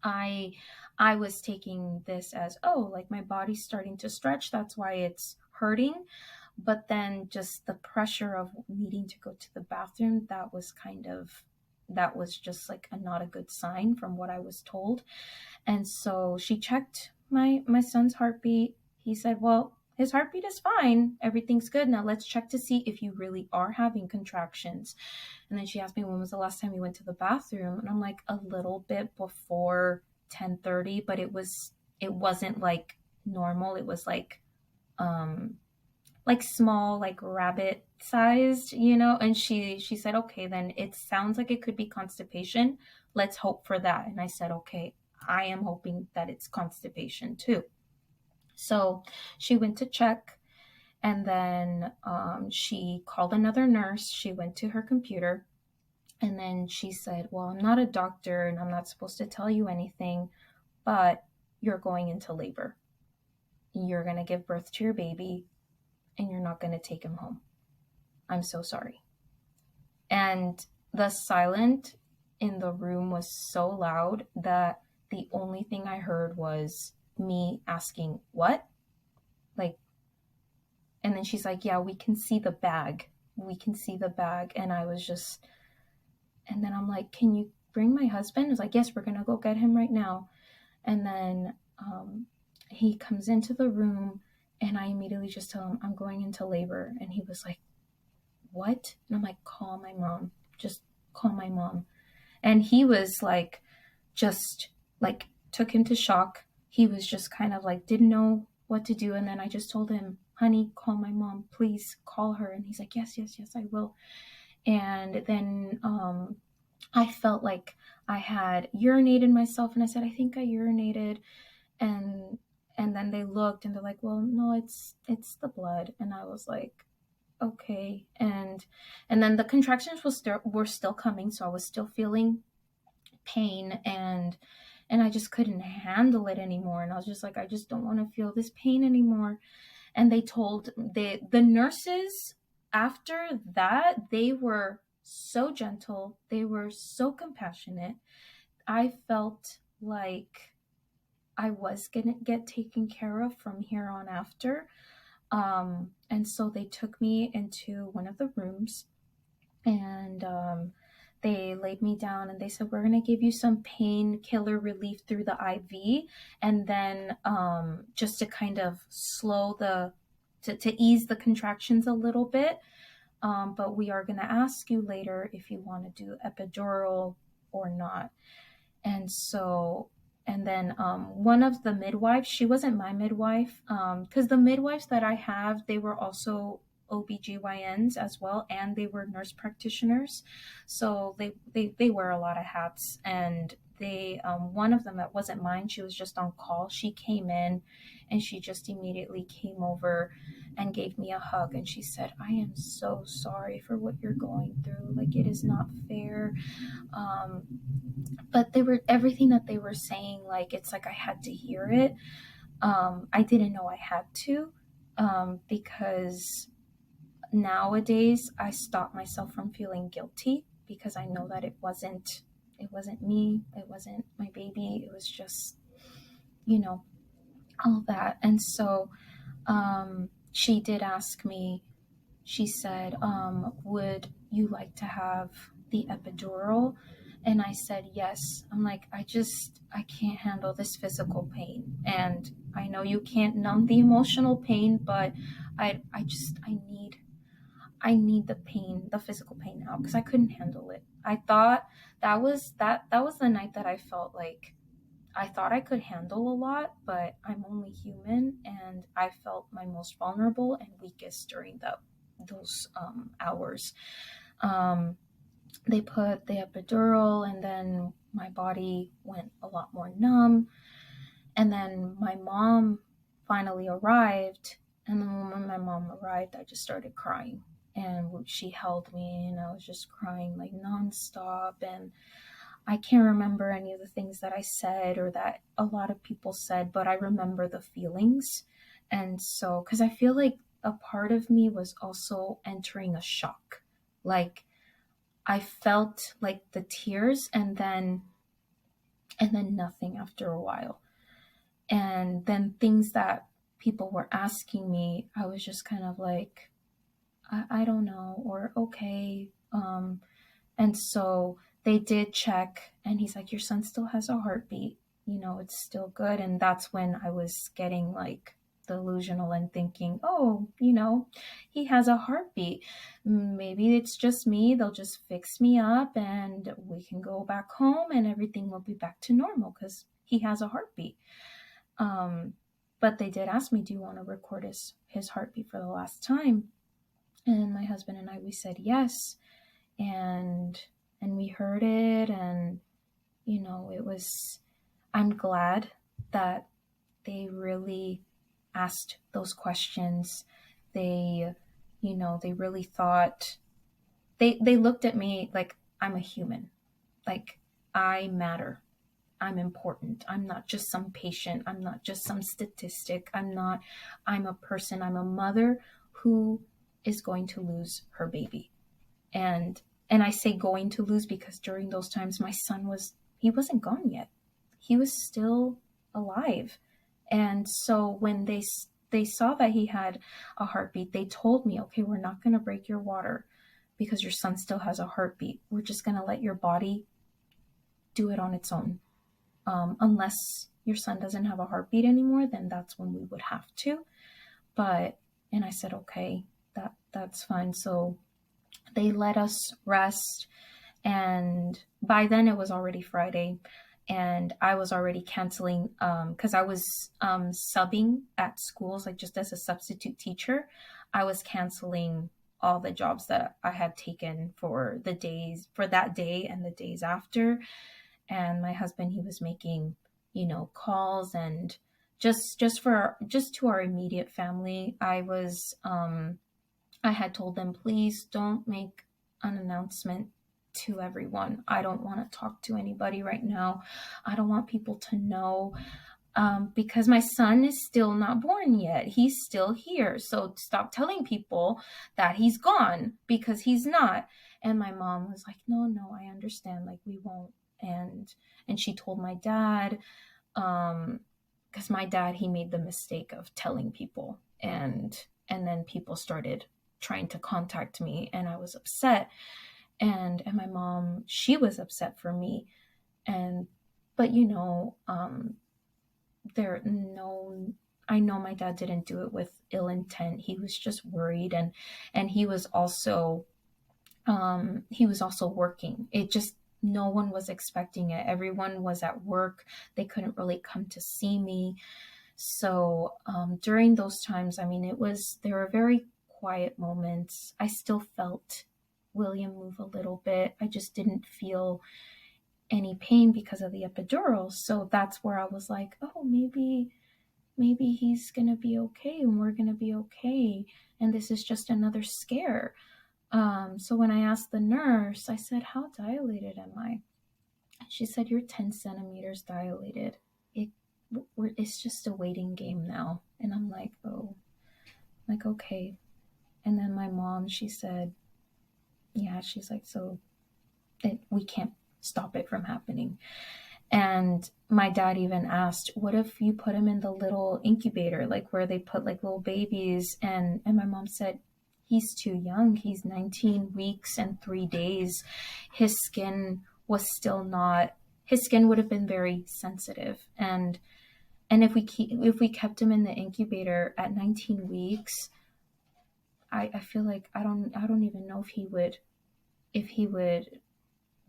I was taking this as, oh, like my body's starting to stretch, that's why it's hurting. But then just the pressure of needing to go to the bathroom, that was just like not a good sign from what I was told. And so she checked my son's heartbeat. He said, well, his heartbeat is fine, everything's good, now let's check to see if you really are having contractions. And then she asked me, when was the last time you went to the bathroom? And I'm like, a little bit before 10:30, but it wasn't like normal. It was like small, like rabbit sized, and she said, okay, then it sounds like it could be constipation, let's hope for that. And I said, okay, I am hoping that it's constipation too. So she went to check, and then she called another nurse. She went to her computer, and then she said, well, I'm not a doctor and I'm not supposed to tell you anything, but you're going into labor. You're going to give birth to your baby, and you're not going to take him home. I'm so sorry. And the silence in the room was so loud that the only thing I heard was me asking, what? Like, and then she's like, yeah, we can see the bag. We can see the bag. And I was just, and then I'm like, can you bring my husband? I was like, yes, we're going to go get him right now. And then he comes into the room, and I immediately just tell him, I'm going into labor. And he was like, what? And I'm like, call my mom. Just call my mom. And he was like, just like, took him to shock. He was just kind of like, didn't know what to do. And then I just told him, honey, call my mom, please call her. And he's like, yes, I will. And then I felt like I had urinated myself, and I said, I think I urinated. And then they looked, and they're like, well, no, it's the blood. And I was like, okay. And then the contractions were still coming, so I was still feeling pain, and I just couldn't handle it anymore. And I was just like, I just don't want to feel this pain anymore. And they told the nurses after that, they were so gentle, they were so compassionate. I felt like I was gonna get taken care of from here on after. And so they took me into one of the rooms, and they laid me down, and they said, we're going to give you some painkiller relief through the IV. And then just to kind of slow to ease the contractions a little bit. But we are going to ask you later if you want to do epidural or not. And so, and then one of the midwives, she wasn't my midwife, because the midwives that I have, they were also OBGYNs as well, and they were nurse practitioners. So they wear a lot of hats. And they, one of them that wasn't mine, she was just on call. She came in, and she just immediately came over and gave me a hug. And she said, I am so sorry for what you're going through. Like, it is not fair. But everything that they were saying, like, it's like I had to hear it. I didn't know I had to, because nowadays I stop myself from feeling guilty, because I know that it wasn't me, it wasn't my baby, it was just, all that. And so she did ask me, she said, would you like to have the epidural? And I said, yes. I'm like, I can't handle this physical pain. And I know you can't numb the emotional pain, but I need the pain, the physical pain out, because I couldn't handle it. I thought that was the night that I felt like I thought I could handle a lot, but I'm only human, and I felt my most vulnerable and weakest during those hours. Um, they put the epidural, and then my body went a lot more numb. And then my mom finally arrived. And then when my mom arrived, I just started crying. And she held me, and I was just crying like nonstop. And I can't remember any of the things that I said or that a lot of people said, but I remember the feelings. And so, because I feel like a part of me was also entering a shock. Like, I felt like the tears, and then nothing after a while. And then things that people were asking me, I was just kind of like, I don't know, or okay. And so they did check, and he's like, your son still has a heartbeat, it's still good. And that's when I was getting like delusional and thinking, oh, he has a heartbeat. Maybe it's just me. They'll just fix me up and we can go back home and everything will be back to normal because he has a heartbeat. But they did ask me, do you want to record his heartbeat for the last time? And my husband and I, we said yes. And we heard it, and I'm glad that they really asked those questions. They really thought, they looked at me like I'm a human, like I matter, I'm important, I'm not just some patient, I'm not just some statistic, I'm a person, I'm a mother who is going to lose her baby. And I say going to lose because during those times my son he wasn't gone yet. He was still alive. And so when they saw that he had a heartbeat, they told me, okay, we're not going to break your water because your son still has a heartbeat. We're just going to let your body do it on its own. Unless your son doesn't have a heartbeat anymore, then that's when we would have to. And I said, okay, that's fine. So they let us rest, and by then it was already Friday, and I was already canceling because I was subbing at schools, like just as a substitute teacher. I was canceling all the jobs that I had taken for that day and the days after. And my husband, he was making calls, and just to our immediate family, I had told them, please don't make an announcement to everyone. I don't want to talk to anybody right now. I don't want people to know because my son is still not born yet. He's still here. So stop telling people that he's gone, because he's not. And my mom was like, no, I understand. Like, we won't. And she told my dad, because my dad, he made the mistake of telling people, and then people started trying to contact me, and I was upset, and my mom, she was upset for me. But I know my dad didn't do it with ill intent. He was just worried, and he was also working. It just, no one was expecting it. Everyone was at work. They couldn't really come to see me. So during those times, I mean, there were very quiet moments. I still felt William move a little bit. I just didn't feel any pain because of the epidural. So that's where I was like, oh, maybe he's going to be okay, and we're going to be okay. And this is just another scare. So when I asked the nurse, I said, how dilated am I? She said, you're 10 centimeters dilated. It's just a waiting game now. And I'm like, oh, like, okay. And then my mom, she said, yeah, she's like, so we can't stop it from happening. And my dad even asked, what if you put him in the little incubator, like where they put like little babies? And my mom said, he's too young. He's 19 weeks and 3 days. His skin was still not, his skin would have been very sensitive. And if we kept him in the incubator at 19 weeks, I feel like I don't even know if he would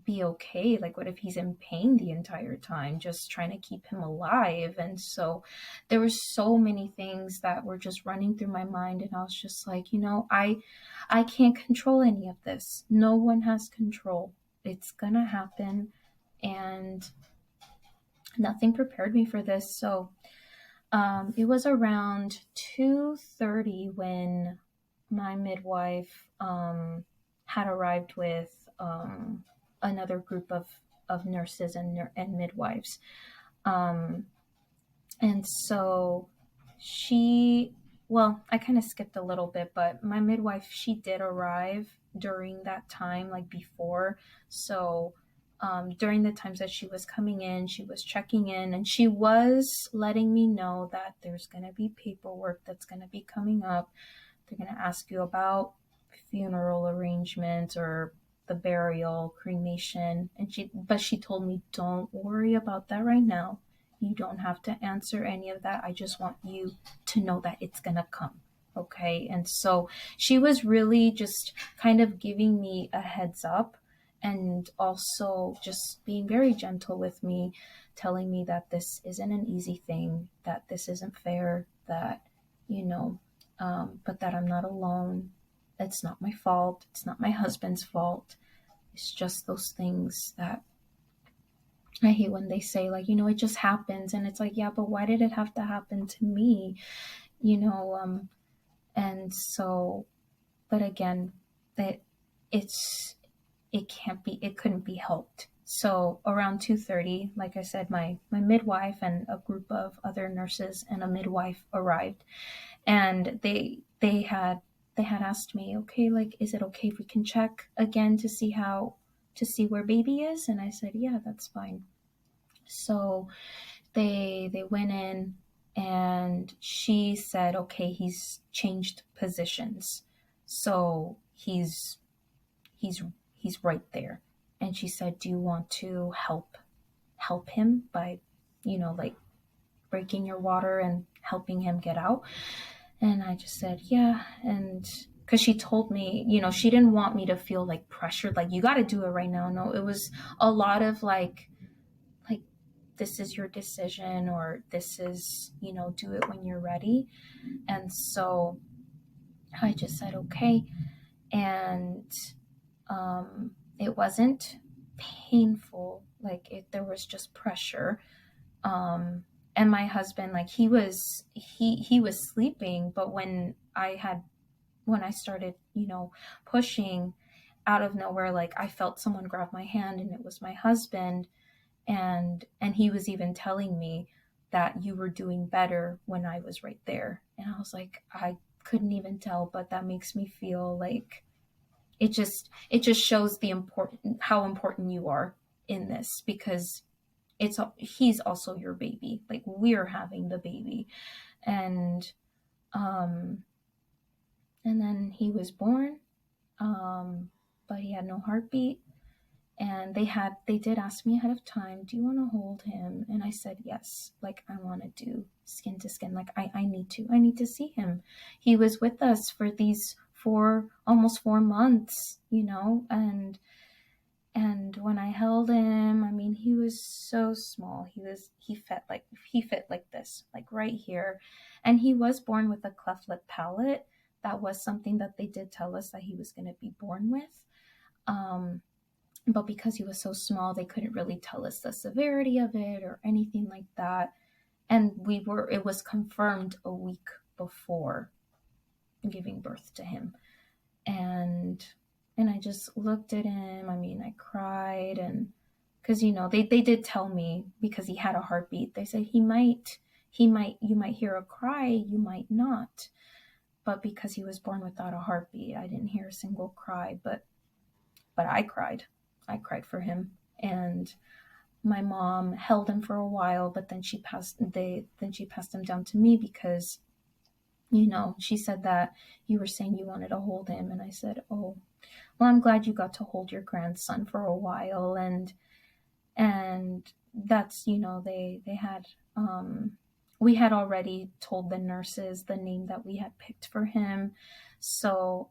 be okay. Like, what if he's in pain the entire time, just trying to keep him alive? And so there were so many things that were just running through my mind, and I was just like, I can't control any of this. No one has control. It's gonna happen, and nothing prepared me for this. So it was around 2:30 when my midwife had arrived with another group of nurses and midwives. Um, and so I kind of skipped a little bit, but my midwife, she did arrive during that time, like before. So during the times that she was coming in, she was checking in, and she was letting me know that there's going to be paperwork that's going to be coming up. They're going to ask you about funeral arrangements or the burial, cremation. But she told me, don't worry about that right now. You don't have to answer any of that. I just want you to know that it's going to come. Okay. And so she was really just kind of giving me a heads up, and also just being very gentle with me, telling me that this isn't an easy thing, that this isn't fair, that, but that I'm not alone. It's not my fault. It's not my husband's fault. It's just those things that I hate when they say, like, it just happens. And it's like, yeah, but why did it have to happen to me? And so, but again, that it couldn't be helped. So around 2:30, like I said, my midwife and a group of other nurses and a midwife arrived, and they had asked me, okay, like, is it okay if we can check again to see where baby is? And I said, yeah, that's fine. So they went in, and she said, okay, he's changed positions, so he's right there. And she said, do you want to help him by, like, breaking your water and helping him get out? And I just said, yeah. And because she told me, she didn't want me to feel like pressured, like, you got to do it right now. No, it was a lot of like, this is your decision, or this is, do it when you're ready. And so I just said, okay. And it wasn't painful. Like, there was just pressure. And my husband, like, he was sleeping, but when I started, pushing, out of nowhere, like, I felt someone grab my hand, and it was my husband. And he was even telling me that you were doing better when I was right there. And I was like, I couldn't even tell, but that makes me feel like it just shows how important you are in this, because he's also your baby. Like, we're having the baby. And then he was born, but he had no heartbeat. And they did ask me ahead of time, do you want to hold him? And I said, yes, like, I want to do skin to skin. Like, I need to see him. He was with us for these almost 4 months, and when I held him, I mean, he was so small. He fit like this, like right here. And he was born with a cleft lip palate. That was something that they did tell us that he was going to be born with. But because he was so small, they couldn't really tell us the severity of it or anything like that. And it was confirmed a week before giving birth to him. And I just looked at him. I mean, I cried, and because, they did tell me, because he had a heartbeat, they said you might hear a cry, you might not. But because he was born without a heartbeat, I didn't hear a single cry, but I cried. I cried for him. And my mom held him for a while, but then she passed him down to me, because she said that you were saying you wanted to hold him. And I said, oh, well, I'm glad you got to hold your grandson for a while. And that's, they had, we had already told the nurses the name that we had picked for him. So,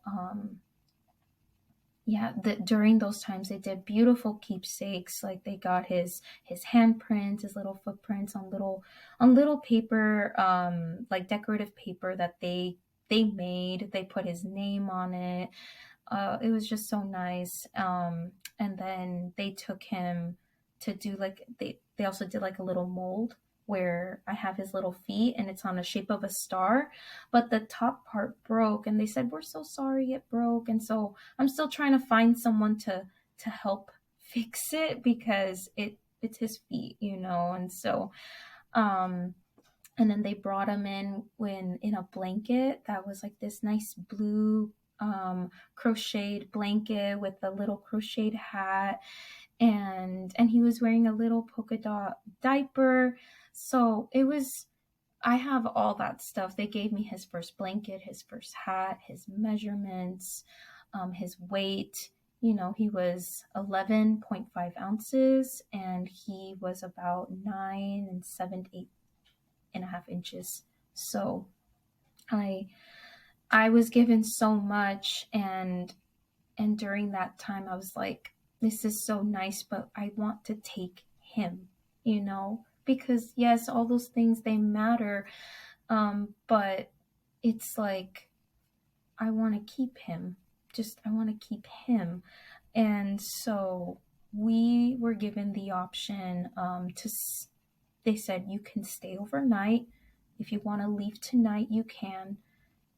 yeah, during those times they did beautiful keepsakes. Like they got his handprint, his little footprints on little paper, like decorative paper that they made. They put his name on it. It was just so nice. And then they took him to do like they also did like a little mold where I have his little feet and it's on the shape of a star, but the top part broke and they said, we're so sorry it broke. And so I'm still trying to find someone to help fix it because it's his feet, and so and then they brought him in a blanket that was like this nice blue crocheted blanket with a little crocheted hat, and he was wearing a little polka dot diaper. So I have all that stuff. They gave me his first blanket, his first hat, his measurements, his weight. He was 11.5 ounces and he was about 9 7/8.5 inches. So I was given so much, and during that time I was like, this is so nice, but I want to take him, because yes, all those things, they matter, but it's like I want to keep him. I want to keep him. And so we were given the option they said, you can stay overnight. If you want to leave tonight, you can.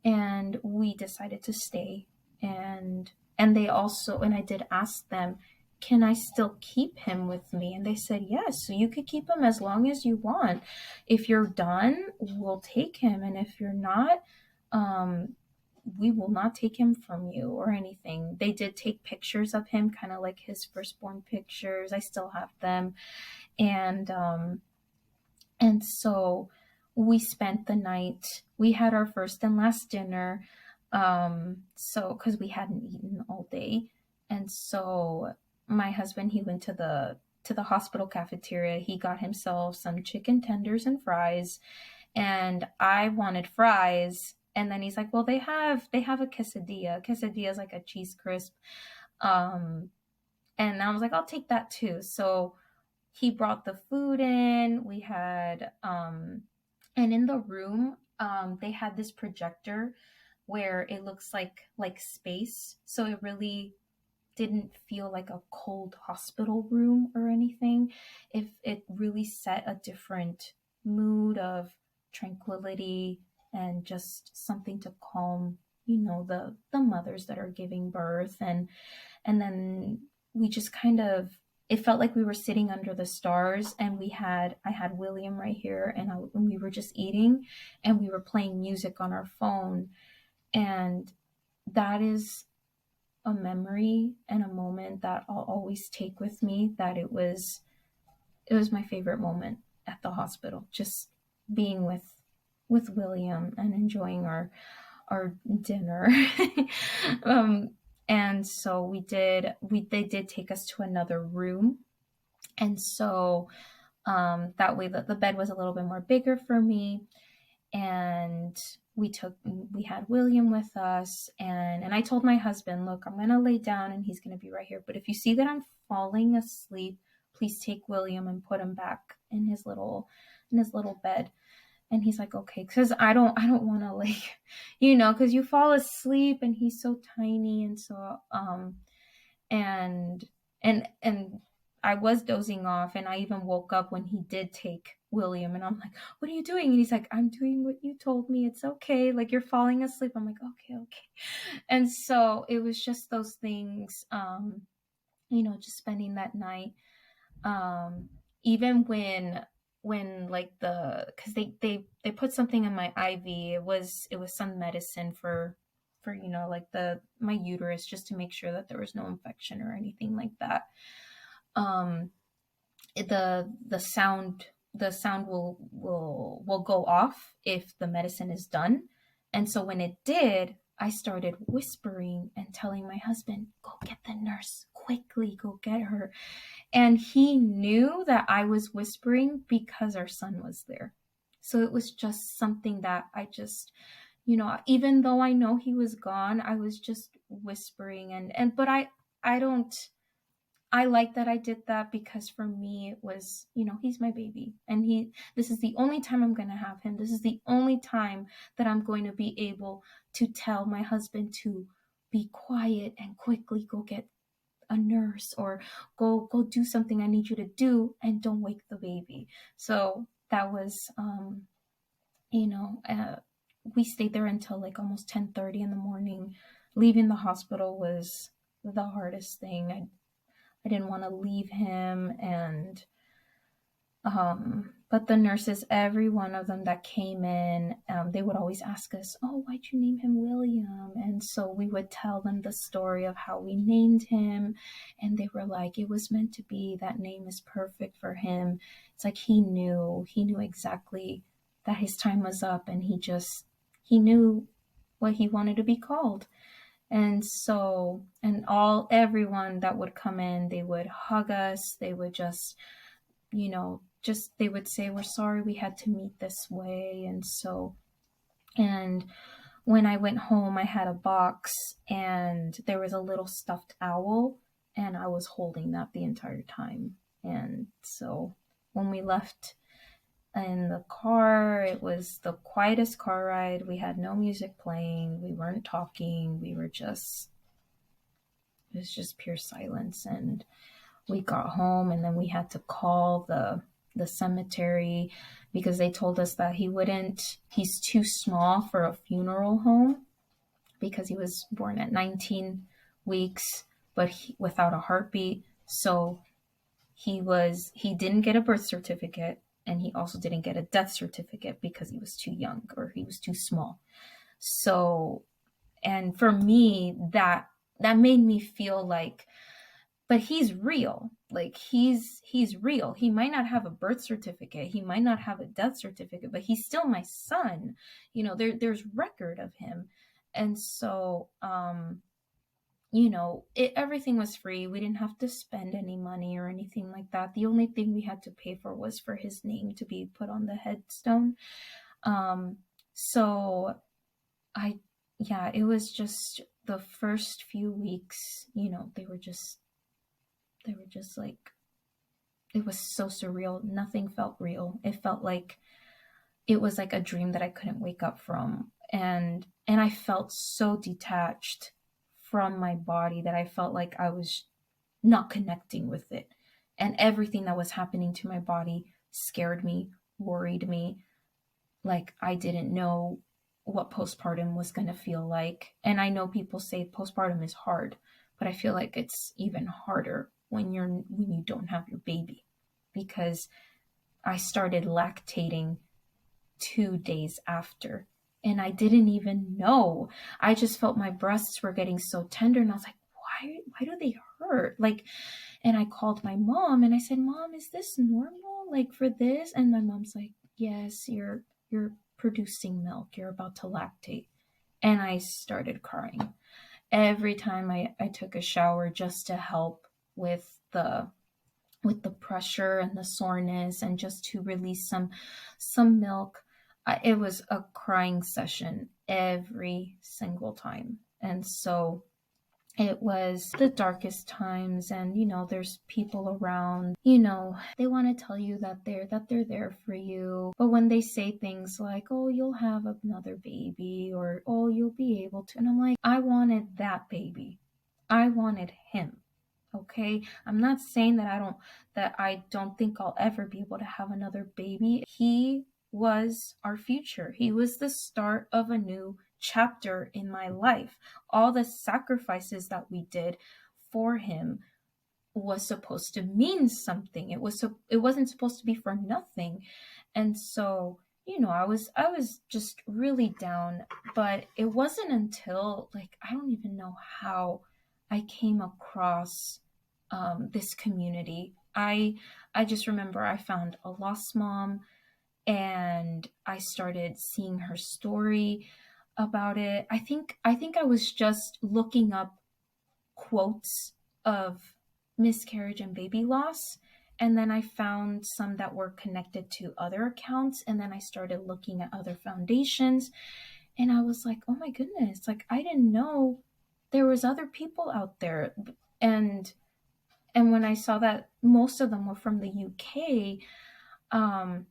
And we decided to stay. And they also, and I did ask them, can I still keep him with me? And they said, yes, so you could keep him as long as you want. If you're done, we'll take him. And if you're not, we will not take him from you or anything. They did take pictures of him, kind of like his firstborn pictures. I still have them. And so we spent the night. We had our first and last dinner. So, cause we hadn't eaten all day. And so my husband, he went to the hospital cafeteria. He got himself some chicken tenders and fries, and I wanted fries. And then he's like, well, they have a quesadilla. Quesadilla is like a cheese crisp. And I was like, I'll take that too. So he brought the food in. We had, and in the room, they had this projector where it looks like space. So it really didn't feel like a cold hospital room or anything. It really set a different mood of tranquility and just something to calm, the mothers that are giving birth. And then we just kind of, it felt like we were sitting under the stars, and I had William right here, and we were just eating, and we were playing music on our phone. And that is a memory and a moment that I'll always take with me, that it was my favorite moment at the hospital, just being with William and enjoying our dinner. And so they did take us to another room. And so that way the bed was a little bit more bigger for me. And we had William with us, and I told my husband, look, I'm going to lay down and he's going to be right here. But if you see that I'm falling asleep, please take William and put him back in his little bed. And he's like, okay, because I don't want to, like, because you fall asleep and he's so tiny. And so, and I was dozing off, and I even woke up when he did take William, and I'm like, what are you doing? And he's like, I'm doing what you told me. It's okay. Like, you're falling asleep. I'm like, okay. And so it was just those things, just spending that night. Even when like cause they put something in my IV, it was some medicine for like my uterus, just to make sure that there was no infection or anything like that. The sound will go off if the medicine is done. And so when it did, I started whispering and telling my husband, go get the nurse, quickly, go get her. And he knew that I was whispering because our son was there. So it was just something that I just, even though I know he was gone, I was just whispering. But I don't, I like that I did that, because for me it was, he's my baby, and this is the only time I'm going to have him. This is the only time that I'm going to be able to tell my husband to be quiet and quickly go get a nurse, or go do something I need you to do, and don't wake the baby. So that was, we stayed there until like almost 10:30 in the morning. Leaving the hospital was the hardest thing. I didn't want to leave him. And but the nurses, every one of them that came in, they would always ask us, oh, why'd you name him William? And so we would tell them the story of how we named him, and they were like, it was meant to be, that name is perfect for him. It's like he knew exactly that his time was up, and he knew what he wanted to be called. And so, and everyone that would come in, they would hug us. They would just, they would say, we're sorry we had to meet this way. And so, and when I went home, I had a box, and there was a little stuffed owl, and I was holding that the entire time. And so when we left in the car, it was the quietest car ride. We had no music playing. We weren't talking. It was just pure silence. And we got home, and then we had to call the cemetery, because they told us that he's too small for a funeral home, because he was born at 19 weeks, but without a heartbeat. So he didn't get a birth certificate, and he also didn't get a death certificate, because he was too young, or he was too small. So, and for me, that made me feel like, but he's real. Like he's real. He might not have a birth certificate, he might not have a death certificate, but he's still my son. There's record of him. And so, everything was free. We didn't have to spend any money or anything like that. The only thing we had to pay for was for his name to be put on the headstone. So it was just the first few weeks, they were just like, it was so surreal. Nothing felt real. It felt like it was like a dream that I couldn't wake up from. And I felt so detached from my body that I felt like I was not connecting with it. And everything that was happening to my body scared me, worried me. Like I didn't know what postpartum was going to feel like. And I know people say postpartum is hard, but I feel like it's even harder when you don't have your baby, because I started lactating 2 days after, and I didn't even know. I just felt my breasts were getting so tender, and I was like, why do they hurt? Like, and I called my mom, and I said, Mom, is this normal, like for this? And my mom's like, yes, you're producing milk, you're about to lactate. And I started crying every time I took a shower, just to help with the pressure and the soreness, and just to release some milk. It was a crying session every single time. And so it was the darkest times. And there's people around, they want to tell you that they're there for you, but when they say things like, oh, you'll have another baby, or oh, you'll be able to, and I'm like, I wanted that baby. I wanted him. Okay, I'm not saying that I don't think I'll ever be able to have another baby. He was our future. He was the start of a new chapter in my life. All the sacrifices that we did for him was supposed to mean something. It wasn't supposed to be for nothing. And so, I was just really down. But it wasn't until, like, I don't even know how I came across this community. I just remember I found a lost mom, and I started seeing her story. about it. I think I was just looking up quotes of miscarriage and baby loss, and then I found some that were connected to other accounts, and then I started looking at other foundations, and I was like, "Oh my goodness, like I didn't know there was other people out there." And when I saw that most of them were from the UK, um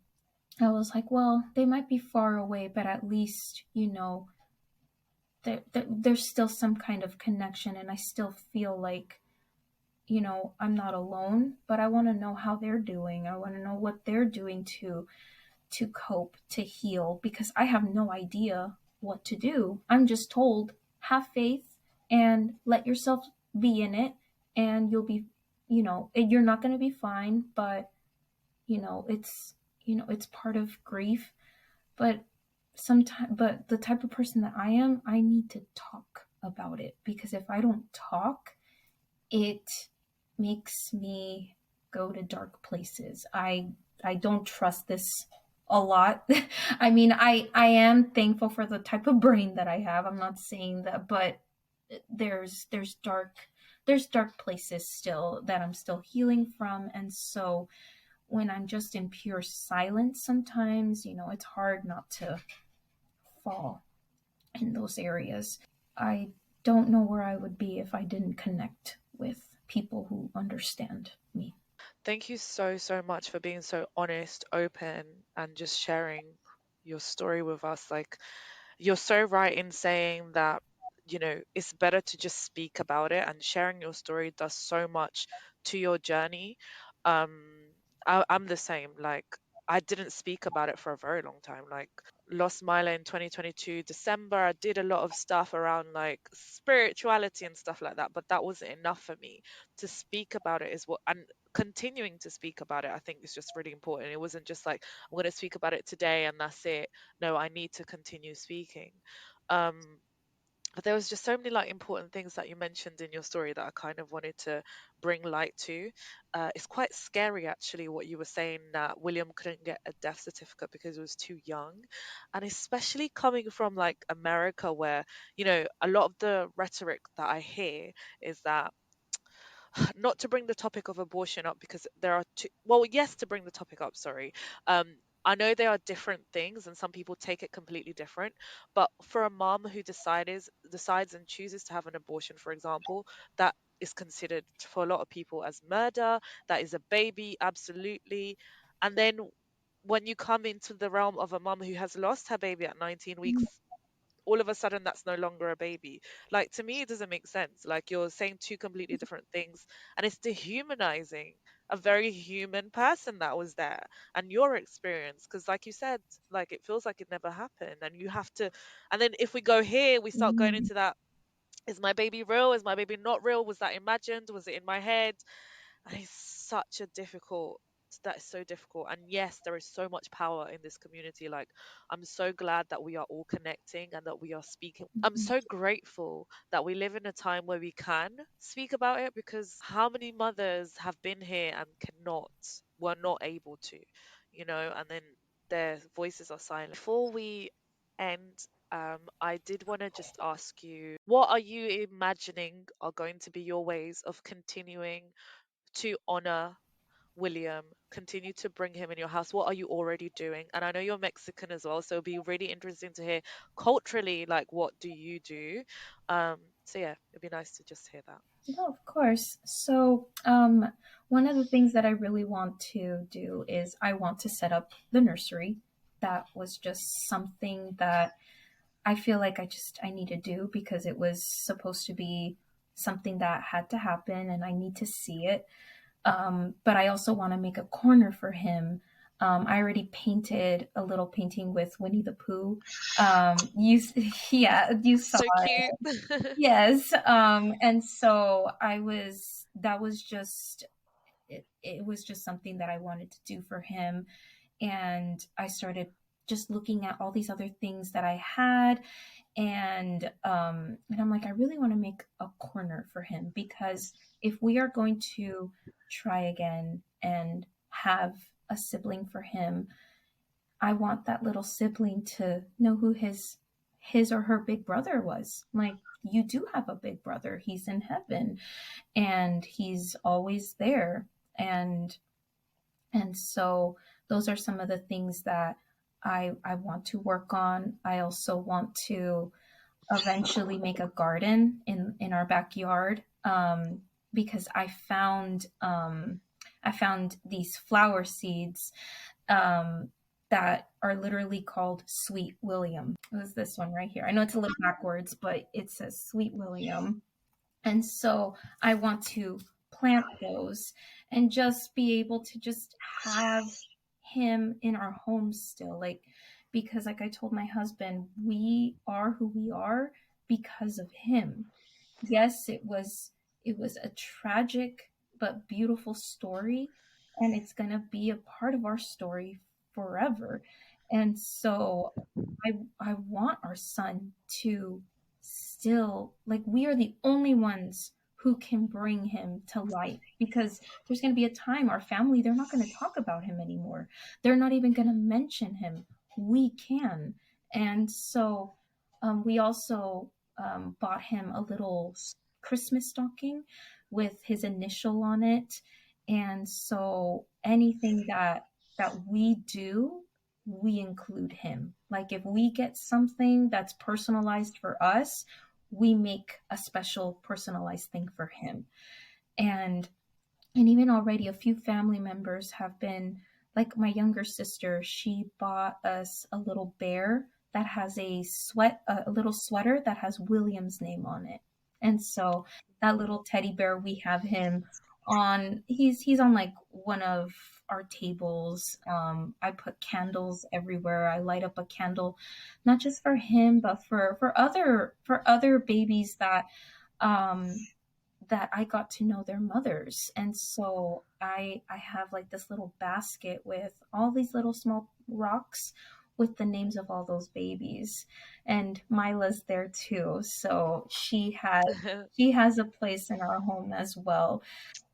I was like, well, they might be far away, but at least, there's still some kind of connection, and I still feel like, I'm not alone, but I want to know how they're doing. I want to know what they're doing to cope, to heal, because I have no idea what to do. I'm just told, have faith and let yourself be in it, and you'll be, you're not going to be fine, but it's part of grief. But the type of person that I am, I need to talk about it, because if I don't talk, it makes me go to dark places. I don't trust this a lot. I mean, I am thankful for the type of brain that I have. I'm not saying that, but there's dark places still that I'm still healing from, and so when I'm just in pure silence sometimes, it's hard not to fall in those areas. I don't know where I would be if I didn't connect with people who understand me. Thank you so, so much for being so honest, open, and just sharing your story with us. Like, you're so right in saying that, it's better to just speak about it, and sharing your story does so much to your journey. Um, I'm the same. Like, I didn't speak about it for a very long time. Like, lost Mila in 2022 December. I did a lot of stuff around like spirituality and stuff like that, but that wasn't enough for me. To speak about it is what, and continuing to speak about it, I think is just really important. It wasn't just like, I'm going to speak about it today and that's it. No, I need to continue speaking. Um, but there was just so many like important things that you mentioned in your story that I kind of wanted to bring light to. It's quite scary actually what you were saying, that William couldn't get a death certificate because he was too young, and especially coming from like America, where a lot of the rhetoric that I hear is that, not to bring the topic of abortion up because there are two, well, yes, to bring the topic up, sorry. um I know there are different things and some people take it completely different, but for a mom who decides and chooses to have an abortion, for example, that is considered for a lot of people as murder. That is a baby, absolutely. And then when you come into the realm of a mom who has lost her baby at 19 weeks, all of a sudden that's no longer a baby. Like, to me, it doesn't make sense. Like, you're saying two completely different things, and it's dehumanizing a very human person that was there and your experience. Because, like you said, like, it feels like it never happened, and you have to. And then if we go here, we start going Mm, into that. Is my baby real? Is my baby not real? Was that imagined? Was it in my head? And it's such a difficult, that is so difficult. And yes, there is so much power in this community. Like, I'm so glad that we are all connecting and that we are speaking. I'm mhm. so grateful that we live in a time where we can speak about it, because how many mothers have been here and were not able to, and then their voices are silent. Before we end, I did want to just ask you, what are you imagining are going to be your ways of continuing to honor William, continue to bring him in your house? What are you already doing? And I know you're Mexican as well, so it'll be really interesting to hear culturally, like, what do you do? So yeah, it'd be nice to just hear that. No, of course. So, one of the things that I really want to do is I want to set up the nursery. That was just something that I feel like I need to do, because it was supposed to be something that had to happen, and I need to see it. But I also want to make a corner for him. I already painted a little painting with Winnie the Pooh. Yeah, you saw So it. cute. Yes. And so that was just, it was just something that I wanted to do for him. And I started just looking at all these other things that I had, and I'm like, I really want to make a corner for him, because if we are going to try again and have a sibling for him, I want that little sibling to know who his or her big brother was. Like, you do have a big brother. He's in heaven and he's always there. And so those are some of the things that I want to work on. I also want to eventually make a garden in our backyard, because I found these flower seeds, that are literally called Sweet William. It was this one right here. I know it's a little backwards, but it says Sweet William. And so I want to plant those and just be able to just have him in our home still. Like, because like I told my husband, we are who we are because of him. Yes, it was a tragic but beautiful story, and it's going to be a part of our story forever. And so I want our son to still, like, we are the only ones who can bring him to light, because there's going to be a time our family, they're not going to talk about him anymore. They're not even going to mention him. We can. And so we also bought him a little Christmas stocking with his initial on it. And so anything that we do, we include him. Like, if we get something that's personalized for us, we make a special personalized thing for him. And even already a few family members have been, like my younger sister, she bought us a little bear that has a little sweater that has William's name on it. And so that little teddy bear, we have him on, he's on like one of our tables. I put candles everywhere. I light up a candle not just for him, but for other babies um that I got to know their mothers. And so I have like this little basket with all these little small rocks with the names of all those babies. And Mila's there too. So she has a place in our home as well.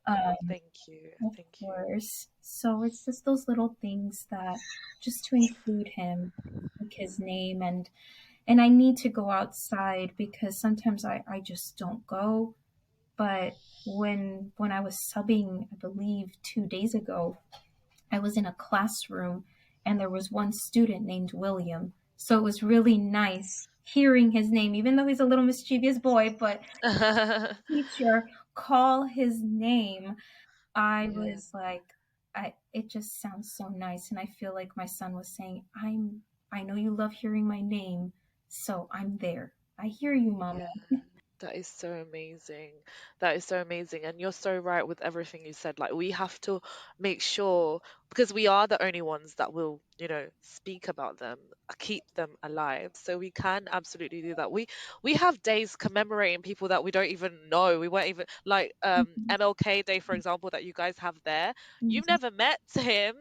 Oh, Um, thank you. of Thank you. course. So it's just those little things that just to include him, like his name. And I need to go outside because sometimes I just don't go. But when I was subbing, I believe 2 days ago, I was in a classroom and there was one student named William. So it was really nice hearing his name, even though he's a little mischievous boy, but teacher call his name. I Yeah, was like, it just sounds so nice. And I feel like my son was saying, I know you love hearing my name, so I'm there. I hear you, mama. yeah. That is so amazing. That is so amazing. And you're so right with everything you said. Like, we have to make sure, because we are the only ones that will, speak about them, keep them alive. So we can absolutely do that. We have days commemorating people that we don't even know. We weren't even like Mhm. MLK Day, for example, that you guys have there. You've Mhm. never met him,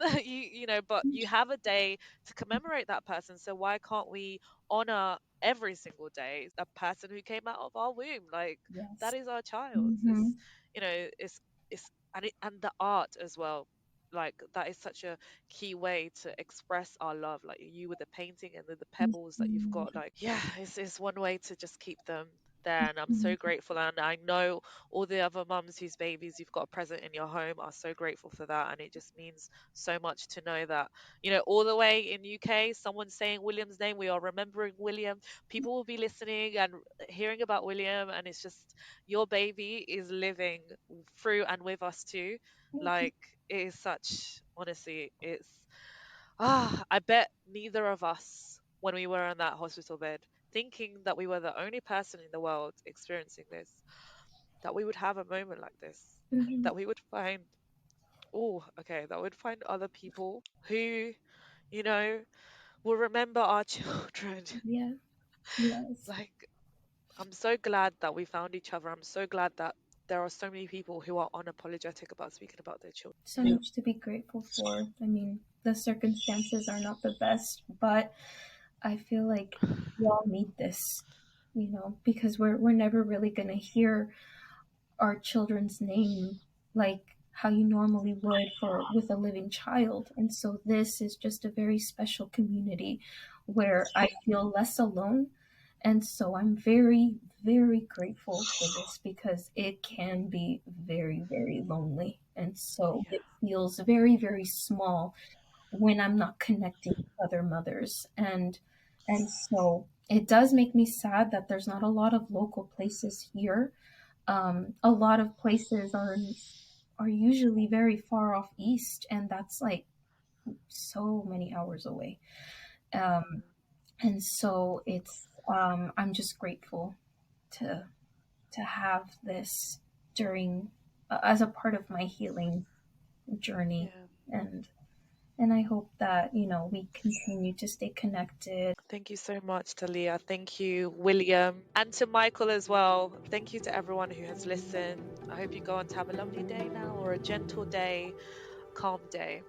but you have a day to commemorate that person. So why can't we honor every single day a person who came out of our womb? Like, that Yes. is our child. Hmm. It's and the art as well, like that is such a key way to express our love, like you with the painting and the pebbles that you've got. Like, yeah, it's one way to just keep them there. And I'm so grateful, and I know all the other mums whose babies you've got present in your home are so grateful for that. And it just means so much to know that, all the way in UK, someone saying William's name, we are remembering William. People will be listening and hearing about William, and it's just, your baby is living through and with us too. Like, it is such, honestly, it's, I bet neither of us, when we were in that hospital bed, thinking that we were the only person in the world experiencing this, that we would have a moment like this, Hmm. that we would find, oh, okay, that we'd find other people who, you know, will remember our children. Yeah. Yes. Like, I'm so glad that we found each other. I'm so glad that there are so many people who are unapologetic about speaking about their children. So much to be grateful for. I mean, the circumstances are not the best, but I feel like we all need this, because we're never really gonna hear our children's name like how you normally would for with a living child. And so this is just a very special community where I feel less alone. And so I'm very, very grateful for this because it can be very, very lonely. And so Yeah. it feels very, very small when I'm not connecting with other mothers. And so it does make me sad that there's not a lot of local places here. A lot of places are usually very far off east, and that's like so many hours away. Um, and so I'm just grateful to to have this during as a part of my healing journey, Yeah. and and I hope that we continue to stay connected. Thank you so much, Talia. Thank you, William, and to Michael as well. Thank you to everyone who has listened. I hope you go on to have a lovely day now, or a gentle day, calm day.